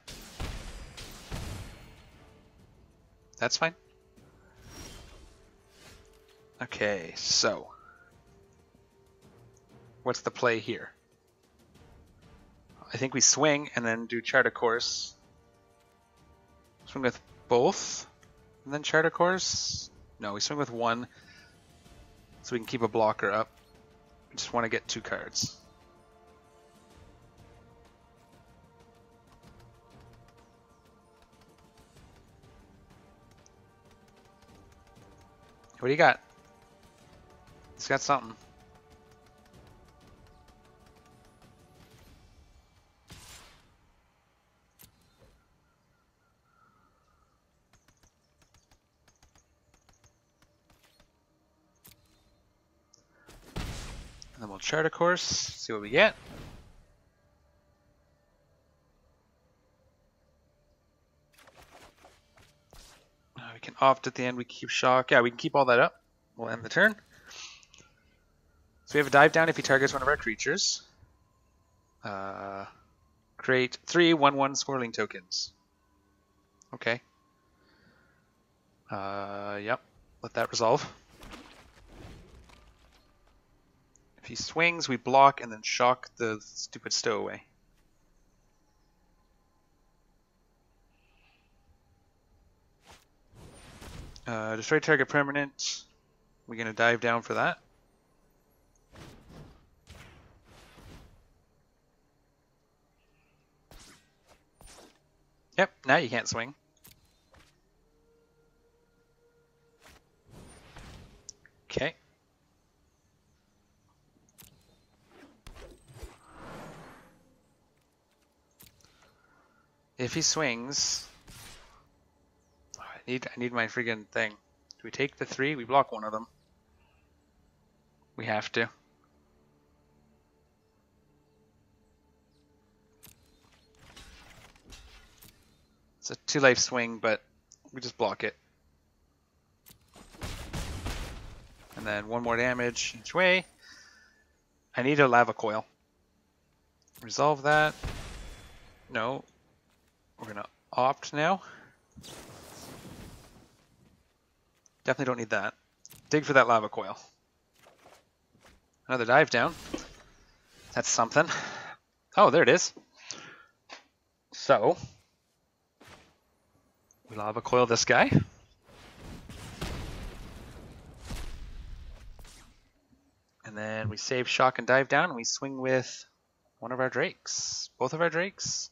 That's fine. Okay, so what's the play here? I think we swing and then do chart a course. Swing with both and then chart a course? No, we swing with 1 so we can keep a blocker up. We just want to get 2 cards. What do you got? He's got something. And then we'll chart a course, see what we get. We can opt at the end, we keep shock. Yeah, we can keep all that up. We'll end the turn. So we have a dive down if he targets one of our creatures. Create 3 1/1 swirling tokens. Okay. Yep. Let that resolve. If he swings, we block and then shock the stupid stowaway. Destroy target permanent. We're going to dive down for that. Yep, now you can't swing. Okay. If he swings, I need my friggin' thing. Do we take the 3? We block one of them. We have to. It's a 2 life swing, but we just block it. And then 1 more damage each way. I need a lava coil. Resolve that. No. We're gonna opt now. Definitely don't need that. Dig for that lava coil. Another dive down. That's something. Oh, there it is. So, we lava coil this guy. And then we save shock and dive down and we swing with one of our drakes. Both of our drakes?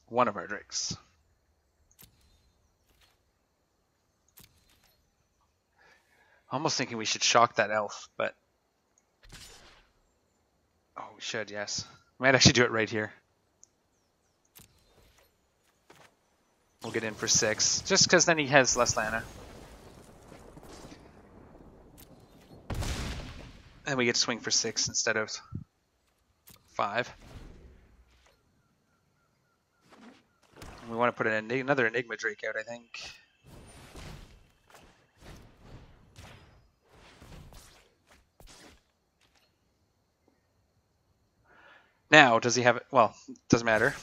One of our drakes. Almost thinking we should shock that elf, but... Oh, we should, yes. We might actually do it right here. We'll get in for 6, just because then he has less mana. And we get to swing for 6 instead of 5. We want to put another Enigma Drake out, I think. Now, does he have it? Well, doesn't matter.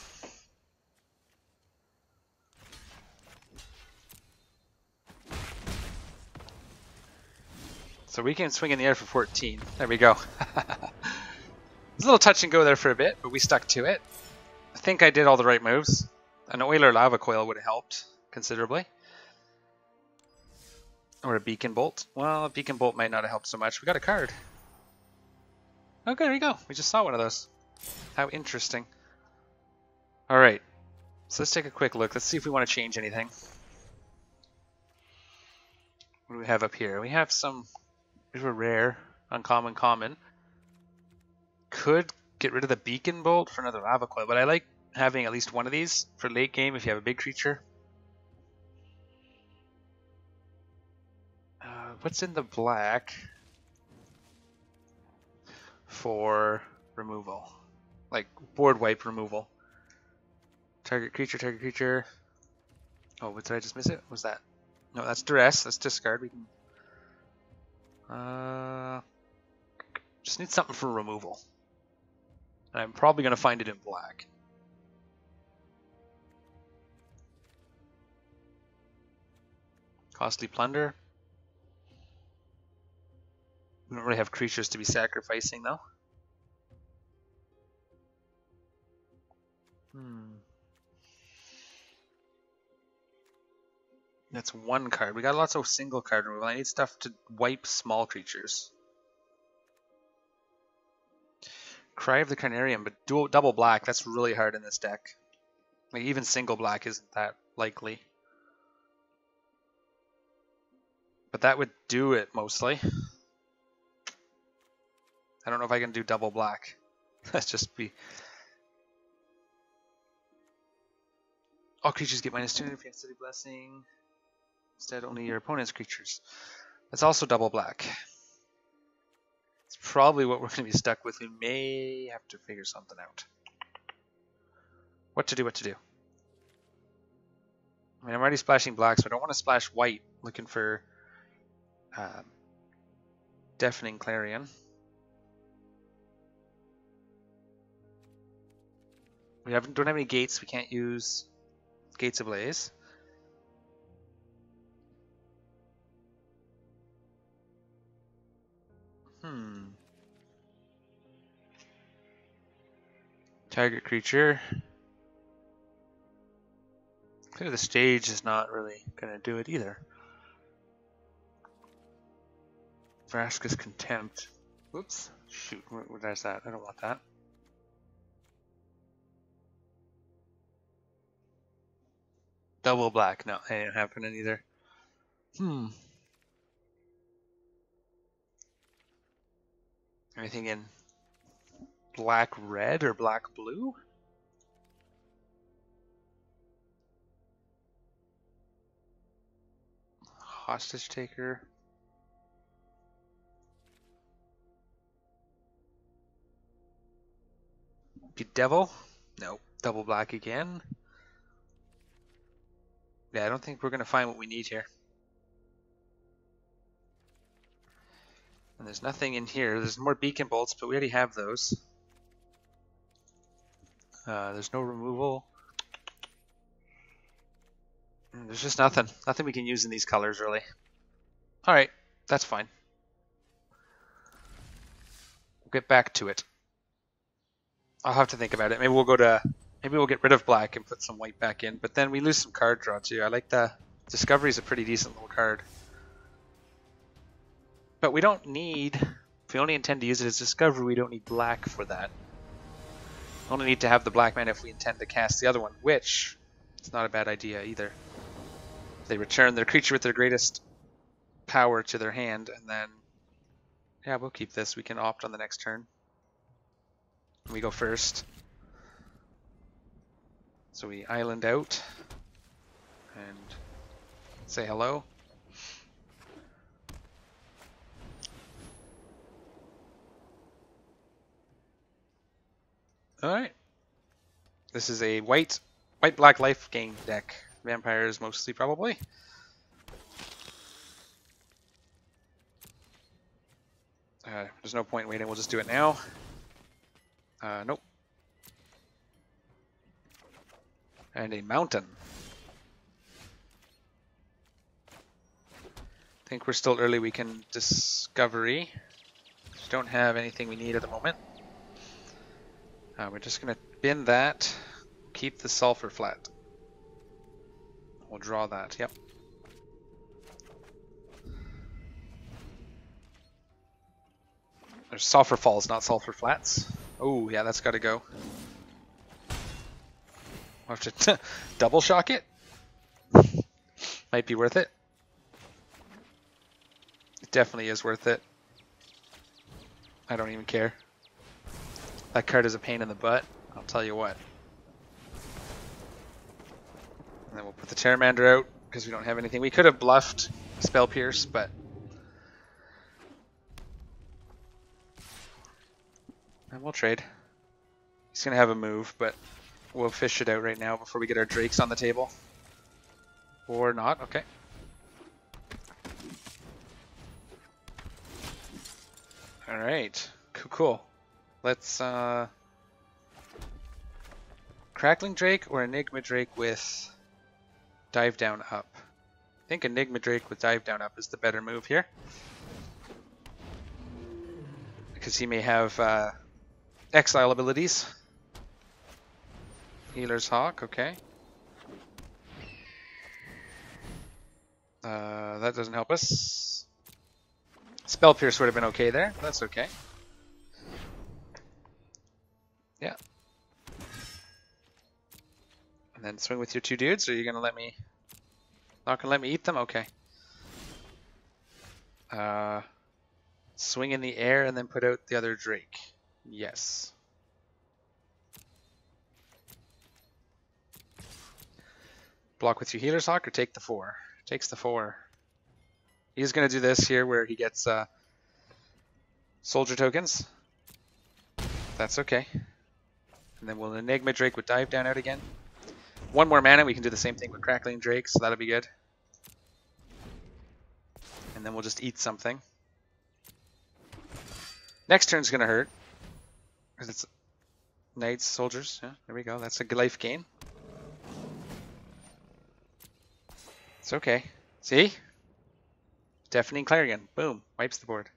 So we can swing in the air for 14. There we go. It's a little touch and go there for a bit, but we stuck to it. I think I did all the right moves. An Oiler Lava Coil would have helped considerably. Or a Beacon Bolt. Well, a Beacon Bolt might not have helped so much. We got a card. Okay, there we go. We just saw one of those. How interesting. Alright. So let's take a quick look. Let's see if we want to change anything. What do we have up here? We have some... These were rare, uncommon, common. Could get rid of the Beacon Bolt for another Lava Coil, but I like having at least one of these for late game if you have a big creature. What's in the black for removal? Like board wipe removal. Target creature, target creature. Oh, what, did I just miss it? What was that? No, that's duress. Let's discard. We can. Just need something for removal. And I'm probably going to find it in black. Costly Plunder. We don't really have creatures to be sacrificing, though. That's one card. We got lots of single card removal. I need stuff to wipe small creatures. Cry of the Carnarium, but double black, that's really hard in this deck. Like even single black isn't that likely. But that would do it mostly. I don't know if I can do double black. Let's just be... All creatures get -2 if you have City Blessing. Instead, only your opponent's creatures. That's also double black. It's probably what we're going to be stuck with. We may have to figure something out. What to do, what to do. I mean, I'm already splashing black, so I don't want to splash white. Looking for Deafening Clarion. We don't have any gates. We can't use Gates Ablaze. Target creature. Clear the stage is not really going to do it either. Vraska's Contempt. Whoops. Shoot, where's that? I don't want that. Double black. No, it ain't happening either. Anything in black red or black blue? Hostage Taker. Bedevil? No. Double black again. Yeah, I don't think we're going to find what we need here. And there's nothing in here. There's more Beacon Bolts, but we already have those. There's no removal. There's just nothing. Nothing we can use in these colors, really. Alright, that's fine. We'll get back to it. I'll have to think about it. Maybe we'll get rid of black and put some white back in, but then we lose some card draw too. I like the Discovery's a pretty decent little card. But we don't need, if we only intend to use it as Discovery, we don't need black for that. We only need to have the black mana if we intend to cast the other one, which is not a bad idea either. They return their creature with their greatest power to their hand, and then yeah, we'll keep this. We can opt on the next turn. We go first. So we island out and say hello. Alright. This is a white-black life gain deck. Vampires mostly, probably. There's no point waiting, we'll just do it now. Nope. And a mountain. I think we're still early, we can discovery. Just don't have anything we need at the moment. We're just going to bin that, keep the sulfur flat. We'll draw that, yep. There's sulfur falls, not sulfur flats. Oh, yeah, that's got to go. We'll have to double shock it. Might be worth it. It definitely is worth it. I don't even care. That card is a pain in the butt, I'll tell you what. And then we'll put the Terramander out, because we don't have anything. We could have bluffed Spell Pierce, but... And we'll trade. He's going to have a move, but we'll fish it out right now before we get our Drakes on the table. Or not, okay. Alright, cool. Let's Crackling Drake or Enigma Drake with Dive Down Up. I think Enigma Drake with Dive Down Up is the better move here. Because he may have exile abilities. Healer's Hawk, okay. That doesn't help us. Spell Pierce would have been okay there. That's okay. Yeah. And then swing with your two dudes, or are you gonna let me... Not gonna let me eat them? Okay. Swing in the air and then put out the other Drake. Yes. Block with your Healer's Hawk or take the 4? Takes the 4. He's gonna do this here where he gets soldier tokens. That's okay. And then we'll Enigma Drake with Dive Down out again. One more mana, we can do the same thing with Crackling Drake, so that'll be good. And then we'll just eat something. Next turn's gonna hurt. Because it's Knights, Soldiers. Yeah, there we go. That's a life gain. It's okay. See? Deafening Clarion. Boom. Wipes the board.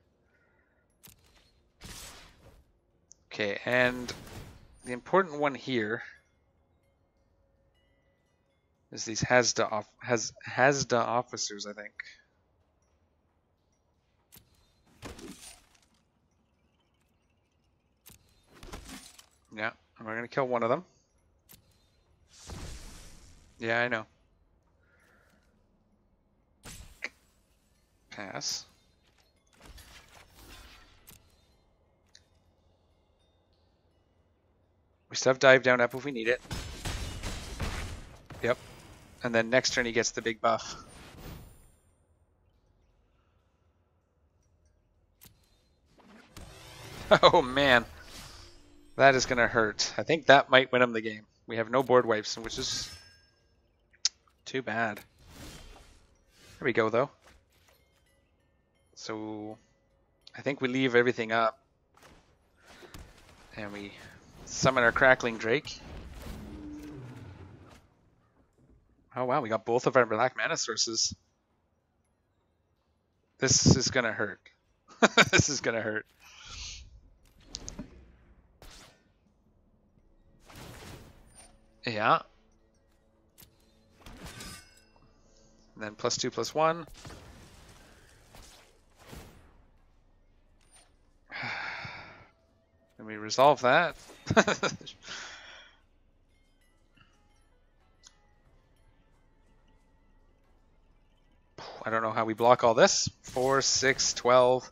Okay, and the important one here is these Hazda officers, I think. Yeah, and we're gonna kill one of them. Yeah, I know. Pass. We still have Dive Down Up if we need it. Yep. And then next turn he gets the big buff. Oh man. That is going to hurt. I think that might win him the game. We have no board wipes, which is too bad. There we go though. So I think we leave everything up. And we summon our Crackling Drake. Oh wow, we got both of our black mana sources. This is gonna hurt. This is gonna hurt. Yeah. And then +2/+1. And we resolve that. I don't know how we block all this. 4, 6, 12.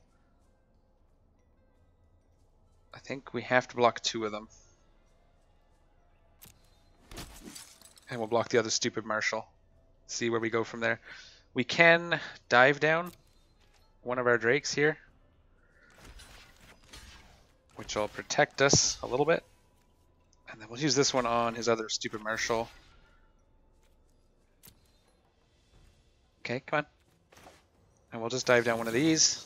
I think we have to block 2 of them. And we'll block the other stupid marshal. See where we go from there. We can dive down one of our drakes here, which will protect us a little bit. And then we'll use this one on his other stupid marshal. Okay, come on. And we'll just dive down one of these.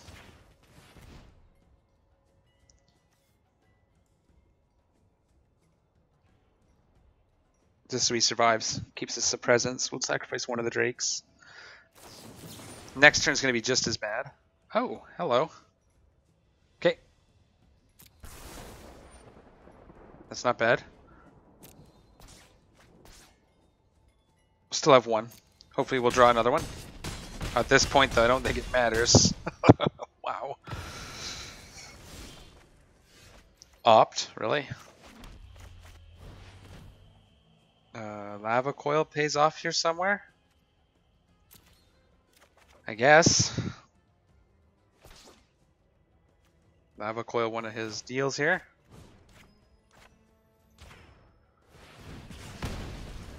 Just so he survives. Keeps us a presence. We'll sacrifice one of the drakes. Next turn's going to be just as bad. Oh, hello. Okay. That's not bad. Still have one. Hopefully we'll draw another one. At this point, though, I don't think it matters. Wow. Opt, really? Lava coil pays off here somewhere? I guess. Lava coil, one of his deals here.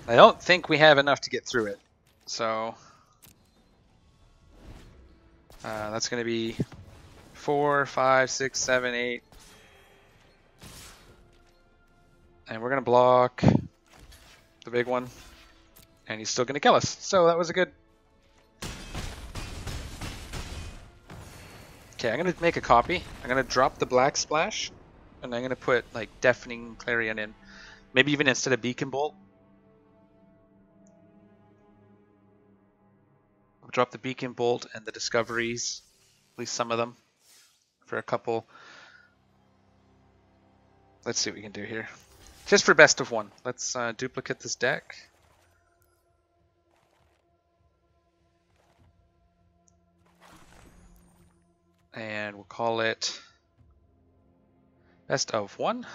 I don't think we have enough to get through it. So that's going to be 4, 5, 6, 7, 8. And we're going to block the big one. And he's still going to kill us. So that was a good... Okay, I'm going to make a copy. I'm going to drop the black splash. And I'm going to put like Deafening Clarion in. Maybe even instead of Beacon Bolt. I'll drop the Beacon Bolt and the Discoveries. At least some of them. For a couple. Let's see what we can do here. Just for best of one. Let's duplicate this deck. And we'll call it best of one.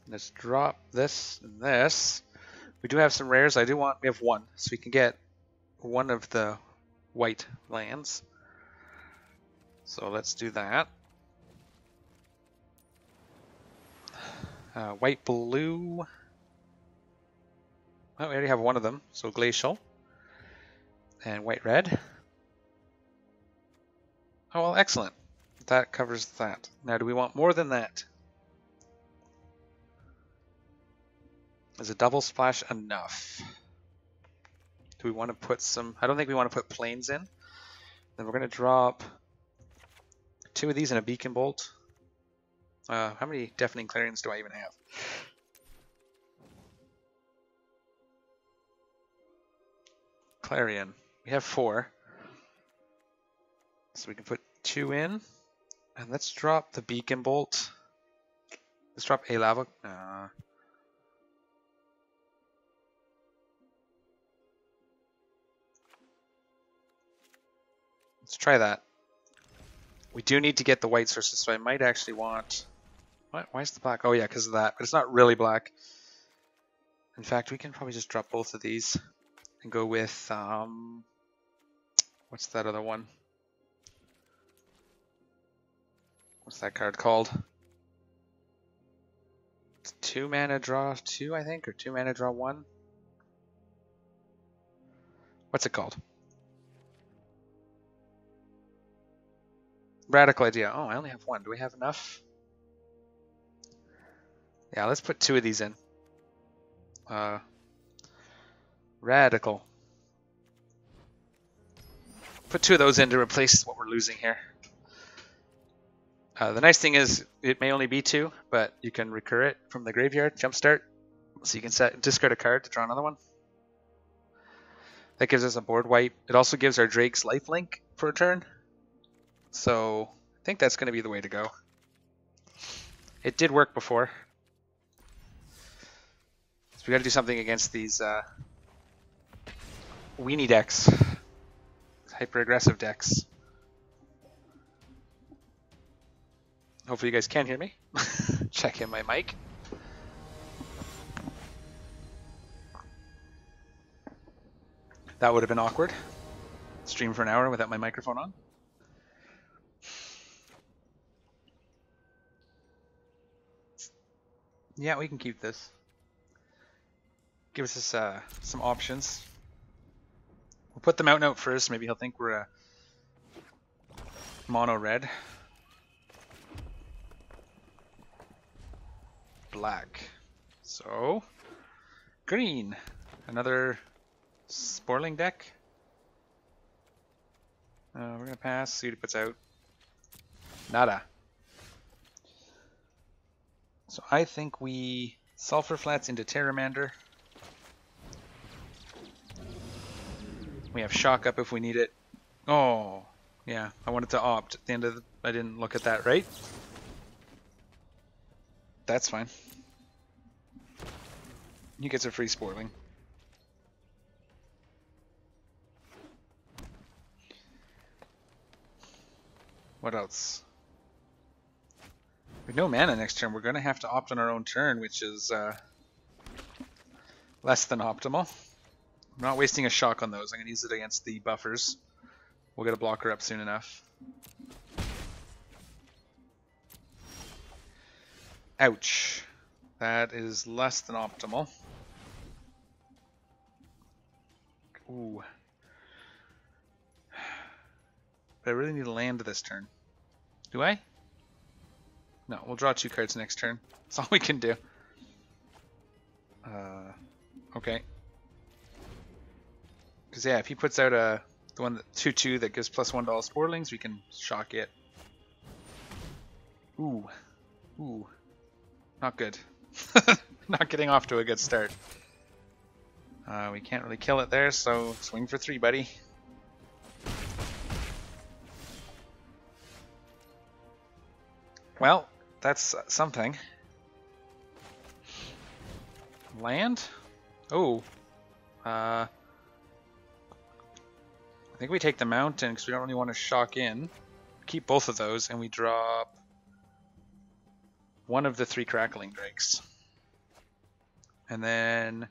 Let's drop this and this. We do have some rares. We have one, so we can get one of the white lands. So let's do that. White blue. Oh, we already have one of them, so glacial. And white red. Oh, well, excellent. That covers that. Now, do we want more than that? Is a double splash enough? Do we want to put some... I don't think we want to put planes in. Then we're going to drop 2 of these in a Beacon Bolt. How many Deafening Clarions do I even have? Clarion. We have 4. So we can put 2 in. And let's drop the Beacon Bolt. Let's drop a lava. Let's try that. We do need to get the white sources, so I might actually want... What? Why is the black? Oh yeah, because of that. But it's not really black. In fact, we can probably just drop both of these and go with... what's that other one? What's that card called? It's 2 mana draw 2, I think, or 2 mana draw 1. What's it called? Radical Idea. Oh, I only have 1. Do we have enough? Yeah, let's put 2 of these in. Radical. Put 2 of those in to replace what we're losing here. The nice thing is it may only be 2, but you can recur it from the graveyard, jumpstart. So you can discard a card to draw another one. That gives us a board wipe. It also gives our Drakes lifelink for a turn. So I think that's going to be the way to go. It did work before. So we got to do something against these weenie decks. Hyper aggressive decks. Hopefully you guys can hear me. Check in my mic. That would have been awkward. stream for an hour without my microphone on. Yeah, we can keep this. Gives us some options. We'll put the mountain out first. Maybe he'll think we're a mono red. Black. So, green. Another Sporling deck. We're going to pass. See what he puts out. Nada. So I think we Sulfur Flats into Terramander. We have Shock Up if we need it. Oh, yeah. I wanted to opt at the end of the... I didn't look at that, right? That's fine. He gets a free Sporling. What else? We have no mana next turn. We're going to have to opt on our own turn, which is less than optimal. I'm not wasting a shock on those. I'm going to use it against the buffers. We'll get a blocker up soon enough. Ouch. That is less than optimal. Ooh. But I really need to land this turn. Do I? No, we'll draw 2 cards next turn. That's all we can do. Okay. Because yeah, if he puts out the one that 2/2 that gives +1 to all Sporlings, we can shock it. Ooh. Ooh. Not good. Not getting off to a good start. We can't really kill it there, so swing for 3, buddy. Well, that's something. Land? Oh. I think we take the mountain because we don't really want to shock in. Keep both of those, and we drop one of the 3 Crackling Drakes. And then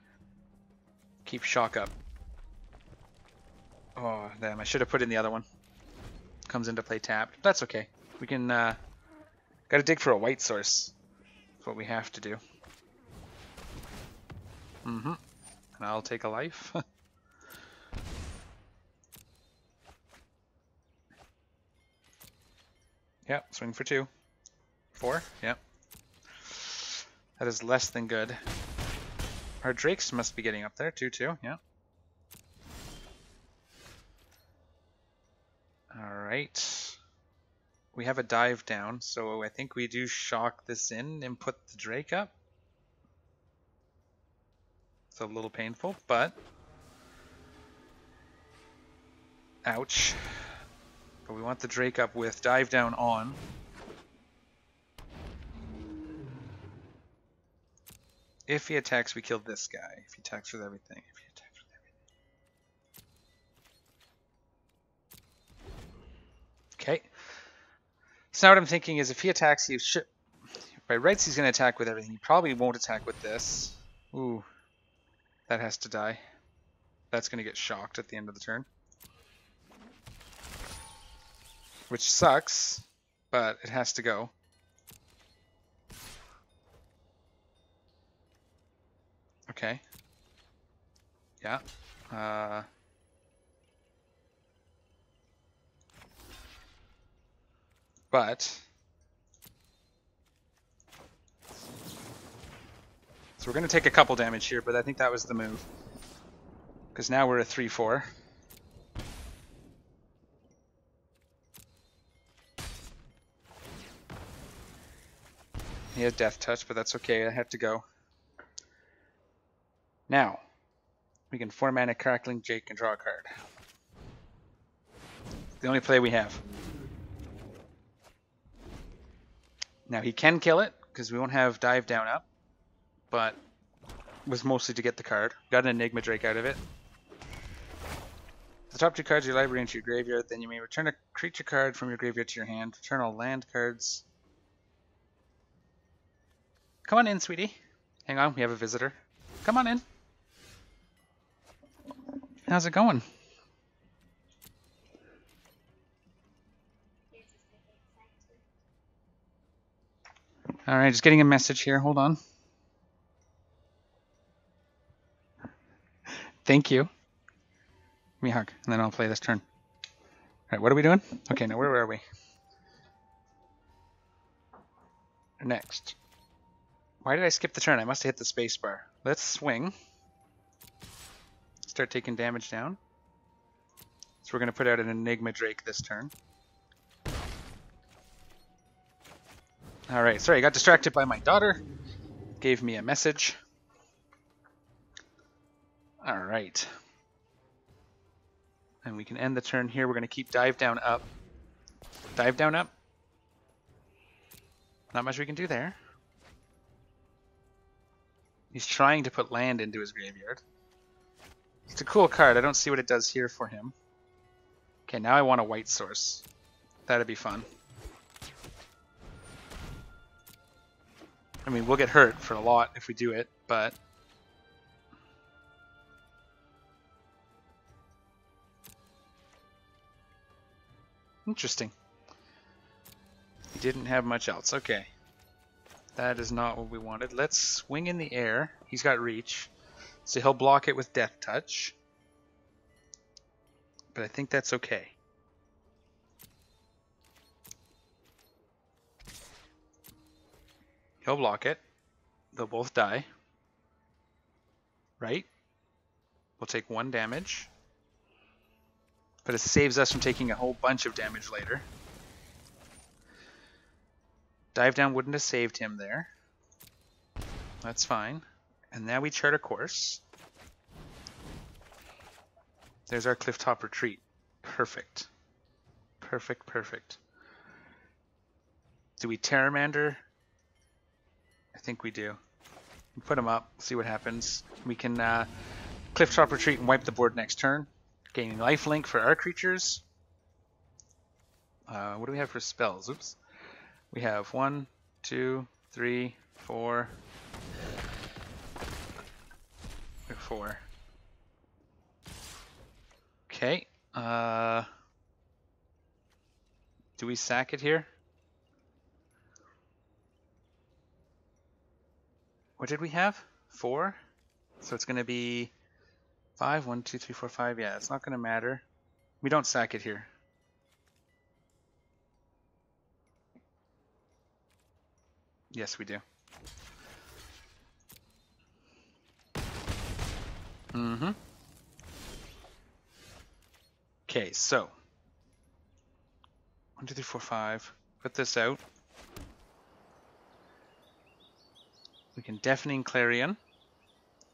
keep shock up. Oh, damn, I should have put in the other one. Comes into play tapped. That's okay. We can, gotta dig for a white source. That's what we have to do. Mm-hmm. And I'll take a life. Yep, swing for 2. 4, yep. That is less than good. Our Drakes must be getting up there, 2/2, yeah. Alright. We have a dive down, so I think we do shock this in and put the Drake up. It's a little painful, but... Ouch. But we want the Drake up with dive down on. If he attacks, we kill this guy. If he attacks with everything. If he attacks with everything. Okay. So now what I'm thinking is if he attacks, he should... By rights, he's going to attack with everything. He probably won't attack with this. Ooh. That has to die. That's going to get shocked at the end of the turn. Which sucks, but it has to go. Okay. Yeah. But... So we're going to take a couple damage here, but I think that was the move. Because now we're a 3/4. He has Death Touch, but that's okay. I have to go. Now, we can 4-mana Crackling Jake and draw a card. The only play we have. Now he can kill it, because we won't have Dive Down up, but it was mostly to get the card. Got an Enigma Drake out of it. The top 2 cards of your library into your graveyard, then you may return a creature card from your graveyard to your hand. Return all land cards. Come on in, sweetie. Hang on, we have a visitor. Come on in. How's it going? Alright, just getting a message here. Hold on. Thank you. Give me a hug, and then I'll play this turn. Alright, what are we doing? Okay, now where are we? Next. Why did I skip the turn? I must have hit the space bar. Let's swing. Start taking damage down. So we're going to put out an Enigma Drake this turn. Alright, sorry, I got distracted by my daughter. Gave me a message. Alright. And we can end the turn here. We're going to keep dive down up. Dive down up. Not much we can do there. He's trying to put land into his graveyard. It's a cool card. I don't see what it does here for him. Okay, now I want a white source. That'd be fun. I mean, we'll get hurt for a lot if we do it, but... Interesting. He didn't have much else. Okay. That is not what we wanted. Let's swing in the air. He's got reach. So he'll block it with Death Touch. But I think that's okay. He'll block it. They'll both die. Right? We'll take 1 damage. But it saves us from taking a whole bunch of damage later. Dive down wouldn't have saved him there. That's fine. And now we chart a course. There's our clifftop retreat. Perfect. Perfect, perfect. Do we Terramander? I think we do. We put him up, see what happens. We can clifftop retreat and wipe the board next turn. Gaining lifelink for our creatures. What do we have for spells? Oops. We have 1, 2, 3, 4. 4. Okay. Do we sack it here? What did we have? 4? So it's going to be 5, 1, 2, 3, 4, 5. Yeah, it's not going to matter. We don't sack it here. Yes, we do. Mm-hmm. Okay, so 1, 2, 3, 4, 5. Put this out. We can Deafening Clarion.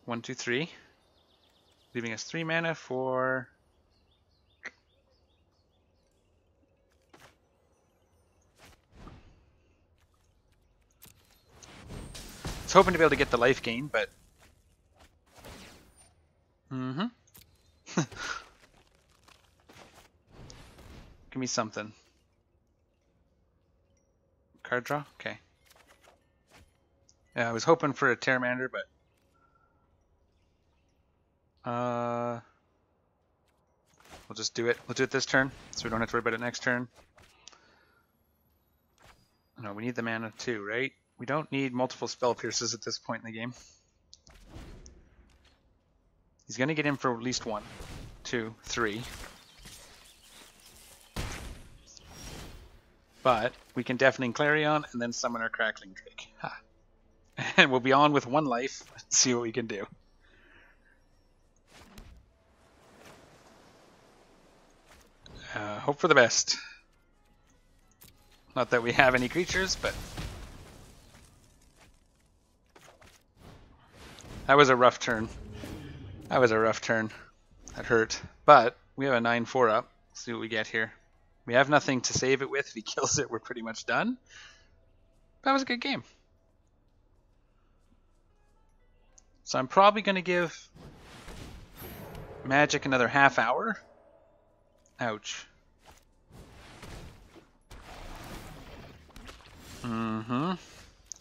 1, 2, 3. Leaving us 3 mana for... I was hoping to be able to get the life gain, but... Mm-hmm. Give me something. Card draw? Okay. Yeah, I was hoping for a Terramander, but... we'll just do it. We'll do it this turn, so we don't have to worry about it next turn. No, we need the mana too, right? We don't need multiple Spell Pierces at this point in the game. He's going to get in for at least 1, 2, 3. But we can Deafening Clarion and then summon our Crackling Drake. Ha. And we'll be on with 1 life. See what we can do. Hope for the best. Not that we have any creatures, but... That was a rough turn. That was a rough turn. That hurt. But we have a 9/4 up. Let's see what we get here. We have nothing to save it with. If he kills it, we're pretty much done. That was a good game. So I'm probably going to give Magic another half hour. Ouch. Mm-hmm.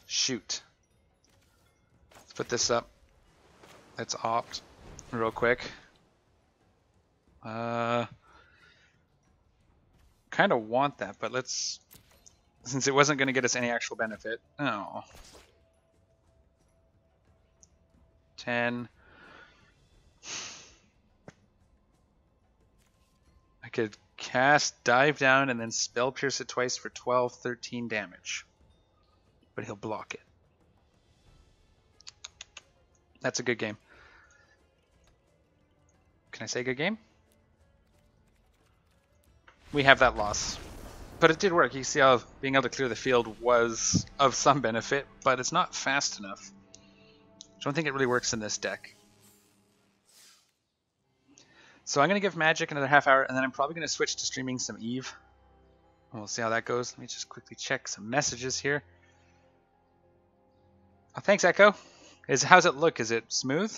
Shoot. Let's put this up. Let's opt real quick. Kind of want that, but let's since it wasn't going to get us any actual benefit. Oh. 10. I could cast Dive Down and then Spell Pierce it twice for 12, 13 damage. But he'll block it. That's a good game. Can I say good game? We have that loss. But it did work. You see how being able to clear the field was of some benefit, but it's not fast enough. I don't think it really works in this deck. So I'm going to give Magic another half hour, and then I'm probably going to switch to streaming some Eve. We'll see how that goes. Let me just quickly check some messages here. Oh, thanks, Echo. How's it look? Is it smooth?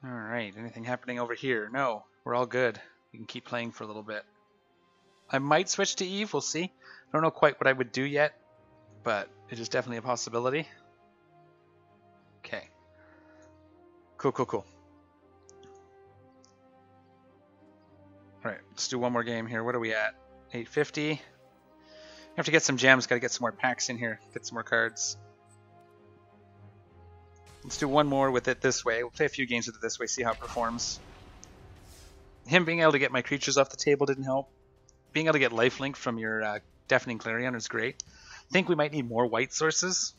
Alright, anything happening over here? No, we're all good. We can keep playing for a little bit. I might switch to Eve, we'll see. I don't know quite what I would do yet, but it is definitely a possibility. Okay. Cool. Alright, let's do one more game here. What are we at? 850. I have to get some gems, gotta get some more packs in here, get some more cards. Let's do one more with it this way. We'll play a few games with it this way, see how it performs. Him being able to get my creatures off the table didn't help. Being able to get lifelink from your Deafening Clarion is great. I think we might need more white sources.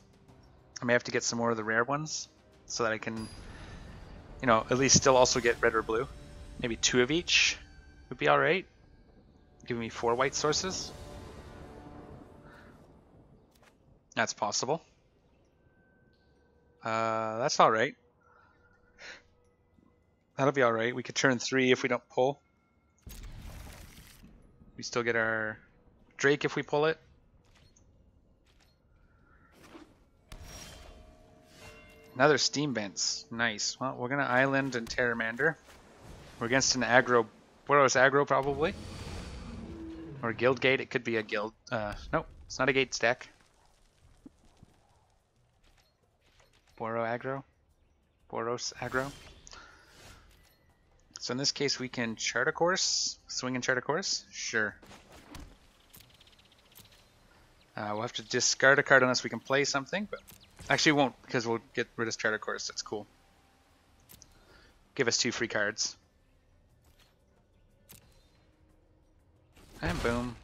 I may have to get some more of the rare ones so that I can, you know, at least still also get red or blue. Maybe 2 of each would be alright. Giving me 4 white sources. That's possible. That's alright. That'll be alright. We could turn 3 if we don't pull. We still get our Drake if we pull it. Another Steam Vents. Nice. Well, we're going to Island and Terramander. We're against an aggro, Boros aggro probably. Or Guild Gate. It could be a Guild. Nope, it's not a Gate stack. Boros aggro. So in this case we can chart a course, swing and chart a course? Sure. We'll have to discard a card unless we can play something, but actually we won't because we'll get rid of chart a course, that's cool. Give us 2 free cards. And boom.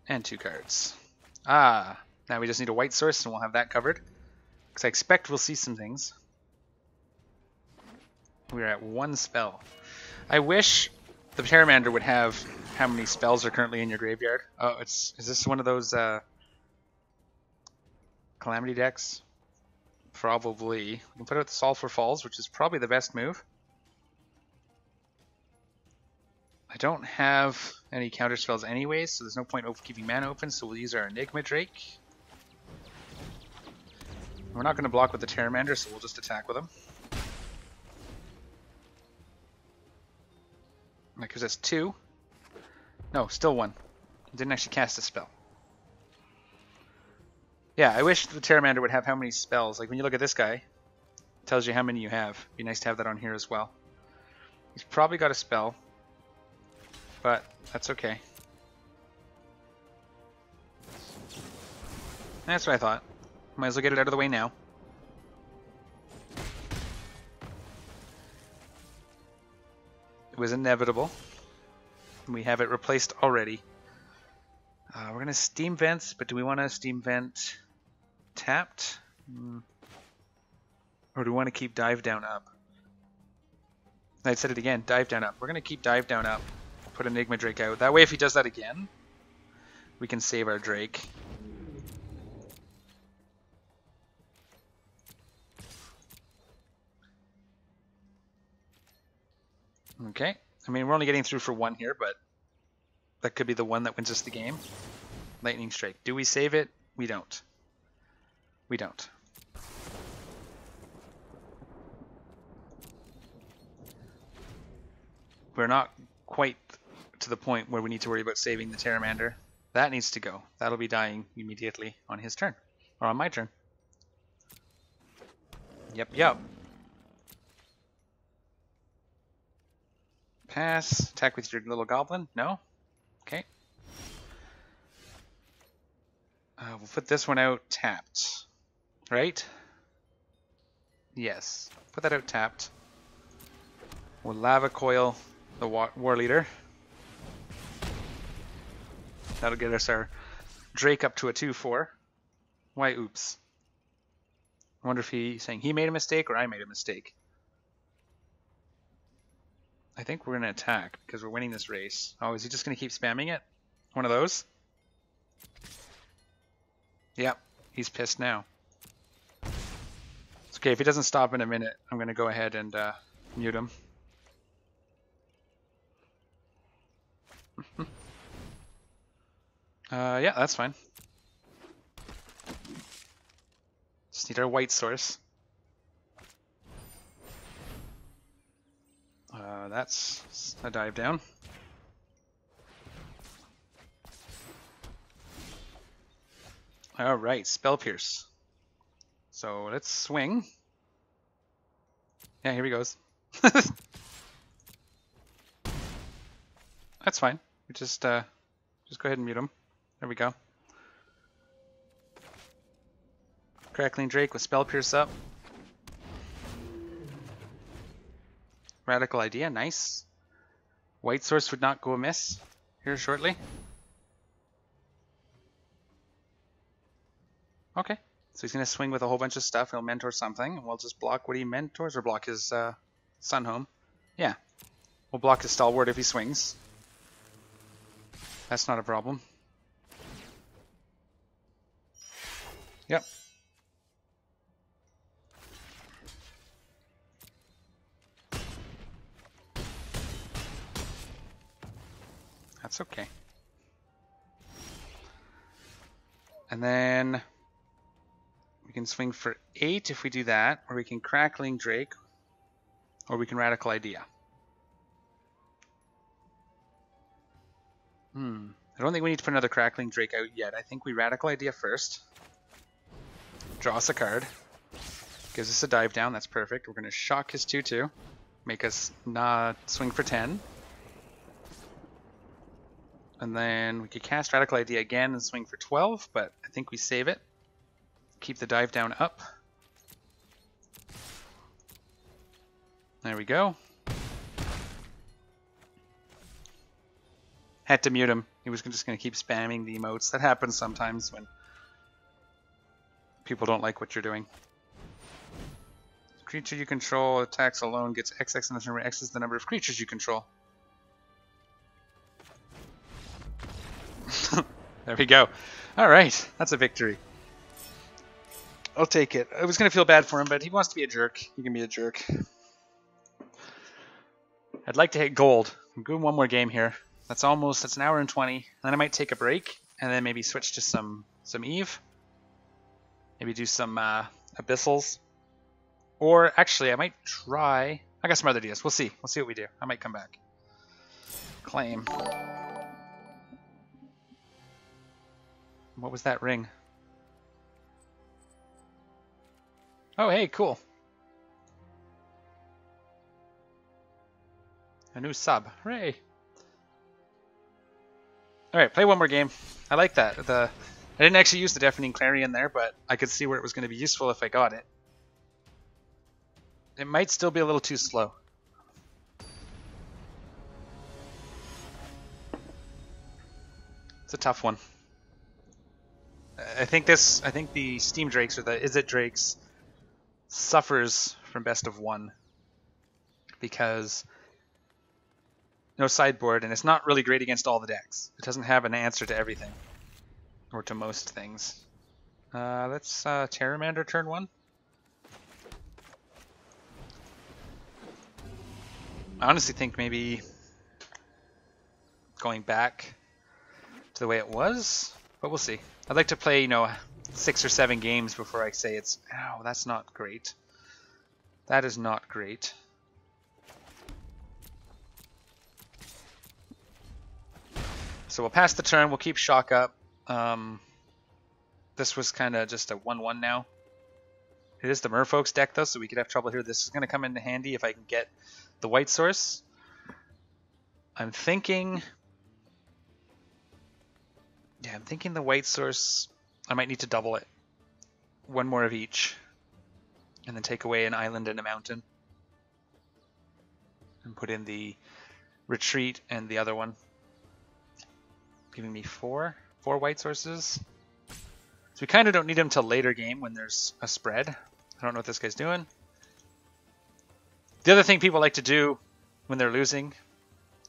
And 2 cards. Ah, now we just need a white source and we'll have that covered. Because I expect we'll see some things. We're at 1 spell. I wish the Terramander would have how many spells are currently in your graveyard. Oh, is this one of those Calamity decks? Probably. We can put out the Sulphur Falls, which is probably the best move. I don't have any counter spells anyways, so there's no point of keeping mana open, so we'll use our Enigma Drake. We're not going to block with the Terramander, so we'll just attack with him. That gives us 2. No, still 1. Didn't actually cast a spell. Yeah, I wish the Terramander would have how many spells. Like when you look at this guy, it tells you how many you have. Be nice to have that on here as well. He's probably got a spell, but that's okay. That's what I thought. Might as well get it out of the way now. It was inevitable. We have it replaced already. We're going to Steam Vents, but do we want to Steam Vent tapped? Or do we want to keep Dive Down up? I said it again, Dive Down up. We're going to keep Dive Down up. Put Enigma Drake out. That way if he does that again, we can save our Drake. Okay. I mean, we're only getting through for 1 here, but that could be the one that wins us the game. Lightning Strike. Do we save it? We don't. We don't. we're not quite to the point where we need to worry about saving the Pteramander. That needs to go. That'll be dying immediately on his turn. Or on my turn. Yep. Pass. Attack with your little goblin. No? Okay. We'll put this one out tapped. Right? Yes. Put that out tapped. We'll lava coil the war leader. That'll get us our Drake up to a 2/4. Why oops? I wonder if he's saying he made a mistake or I made a mistake. I think we're going to attack because we're winning this race. Oh, is he just going to keep spamming it? One of those? Yep, he's pissed now. It's okay, if he doesn't stop in a minute, I'm going to go ahead and mute him. Yeah, that's fine. Just need our white source. That's a dive down. Alright, Spell Pierce. So let's swing. Yeah, here he goes. That's fine. We just go ahead and mute him. There we go. Crackling Drake with Spell Pierce up. Radical Idea, nice. White Source would not go amiss here shortly. Okay, so he's going to swing with a whole bunch of stuff. He'll mentor something, and we'll just block what he mentors, or block his Sun Home. Yeah, we'll block his Stalwart if he swings. That's not a problem. Yep. That's okay. And then we can swing for 8 if we do that, or we can Crackling Drake, or we can Radical Idea. I don't think we need to put another Crackling Drake out yet. I think we Radical Idea first. Draw us a card. Gives us a dive down. That's perfect. We're going to shock his 2/2. Make us not swing for 10. And then we could cast Radical Idea again and swing for 12, but I think we save it. Keep the dive down up. There we go. Had to mute him. He was just going to keep spamming the emotes. That happens sometimes when people don't like what you're doing. Creature you control attacks alone gets XX in the number. X is the number of creatures you control. There we go. Alright, that's a victory. I'll take it. I was going to feel bad for him, but he wants to be a jerk. He can be a jerk. I'd like to hit gold. I'm doing one more game here. That's an hour and 20. Then I might take a break, and then maybe switch to some Eve. Maybe do some Abyssals. Or actually, I might try... I got some other ideas. We'll see. We'll see what we do. I might come back. Claim. What was that ring? Oh, hey, cool. A new sub. Hooray. Alright, play one more game. I like that. I didn't actually use the Deafening Clarion there, but I could see where it was going to be useful if I got it. It might still be a little too slow. It's a tough one. I think the Steam Drakes or the Izzit Drakes suffers from best of one because no sideboard, and it's not really great against all the decks. It doesn't have an answer to everything, or to most things. Let's Pteramander turn 1. I honestly think maybe going back to the way it was, but we'll see. I'd like to play, 6 or 7 games before I say it's, ow, that's not great. That is not great. So we'll pass the turn. We'll keep shock up. This was kind of just a 1-1 now. It is the Merfolk's deck, though, so we could have trouble here. This is going to come into handy if I can get the white source. I'm thinking... Yeah, I'm thinking the white source, I might need to double it. One more of each. And then take away an island and a mountain. And put in the retreat and the other one. Giving me four white sources. So we kind of don't need them till later game when there's a spread. I don't know what this guy's doing. The other thing people like to do when they're losing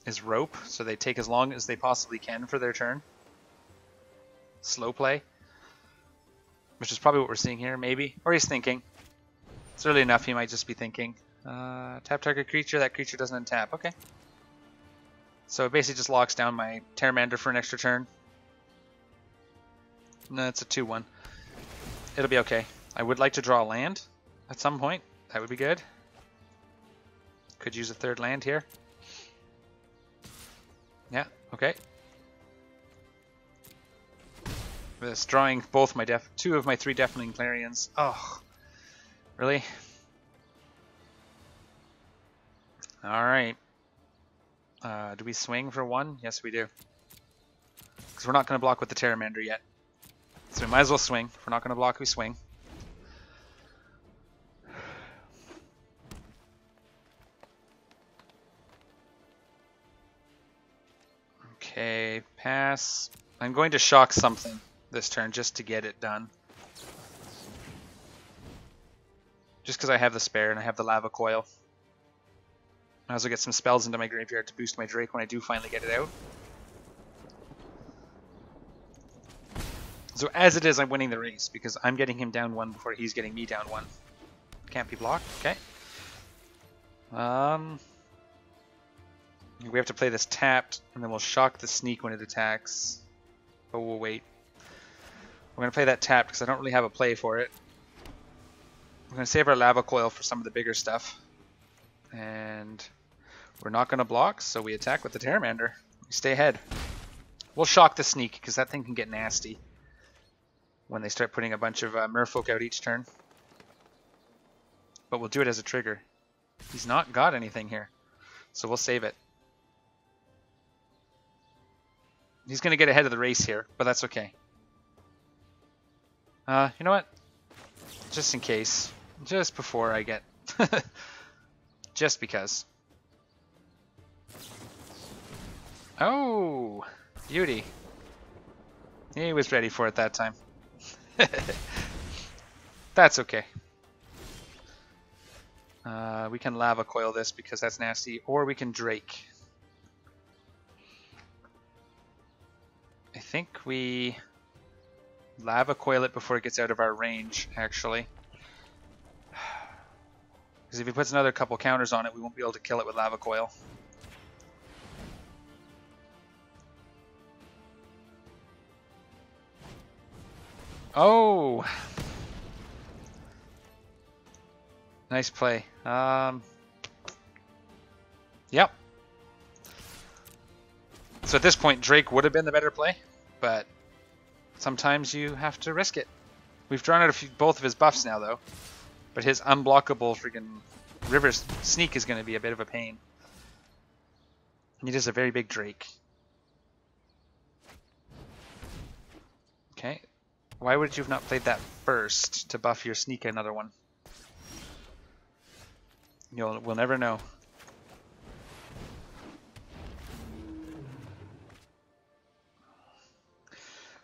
is rope. So they take as long as they possibly can for their turn. Slow play. Which is probably what we're seeing here, maybe. Or he's thinking. It's early enough, he might just be thinking. Tap target creature, that creature doesn't untap. Okay. So it basically just locks down my Pteramander for an extra turn. No, it's a 2-1. It'll be okay. I would like to draw a land at some point. That would be good. Could use a third land here. Yeah, okay. This drawing both my two of my 3 Deafening Clarions. Oh, really? Alright. Do we swing for 1? Yes, we do. Because we're not going to block with the Pteramander yet. So we might as well swing. If we're not going to block, we swing. Okay, pass. I'm going to shock something this turn just to get it done. Just because I have the spare and I have the lava coil. I also get some spells into my graveyard to boost my Drake when I do finally get it out. So as it is, I'm winning the race because I'm getting him down 1 before he's getting me down 1. Can't be blocked. Okay. We have to play this tapped, and then we'll shock the sneak when it attacks. But we'll wait. We're going to play that tapped because I don't really have a play for it. We're going to save our lava coil for some of the bigger stuff. And we're not going to block, so we attack with the Pteramander. We stay ahead. We'll shock the sneak because that thing can get nasty when they start putting a bunch of merfolk out each turn. But we'll do it as a trigger. He's not got anything here, so we'll save it. He's going to get ahead of the race here, but that's okay. You know what? Just in case. Just before I get... Just because. Oh! Beauty. He was ready for it that time. That's okay. We can lava coil this because that's nasty, or we can Drake. I think we lava coil it before it gets out of our range, actually. Because if he puts another couple counters on it, we won't be able to kill it with lava coil. Oh! Nice play. Yep. So at this point, Drake would have been the better play, but sometimes you have to risk it. We've drawn out both of his buffs now, though. But his unblockable freaking river sneak is going to be a bit of a pain. And he does a very big Drake. Okay. Why would you have not played that first to buff your sneak another one? We'll never know.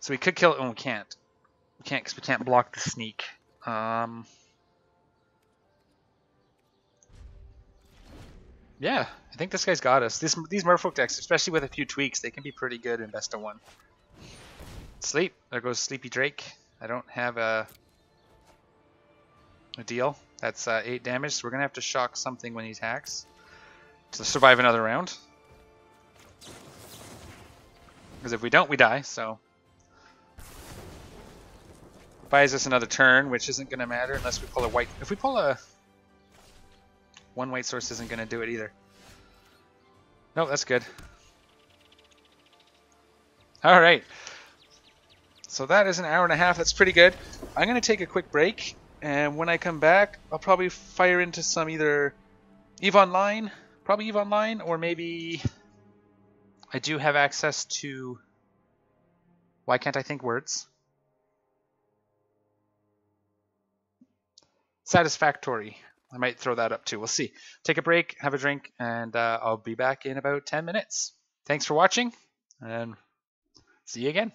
So we could kill it. Oh, we can't. We can't because we can't block the sneak. Yeah, I think this guy's got us. These merfolk decks, especially with a few tweaks, they can be pretty good in best of 1. Sleep. There goes Sleepy Drake. I don't have a deal. That's 8 damage, so we're going to have to shock something when he attacks to survive another round. Because if we don't, we die, so... Buys us another turn, which isn't going to matter unless we pull a white... If we pull a... One white source isn't going to do it either. No, that's good. All right. So that is an hour and a half. That's pretty good. I'm going to take a quick break, and when I come back, I'll probably fire into some either EVE Online, probably EVE Online, or maybe I do have access to... Why can't I think words? Satisfactory. I might throw that up too. We'll see. Take a break, have a drink, and I'll be back in about 10 minutes. Thanks for watching, and see you again.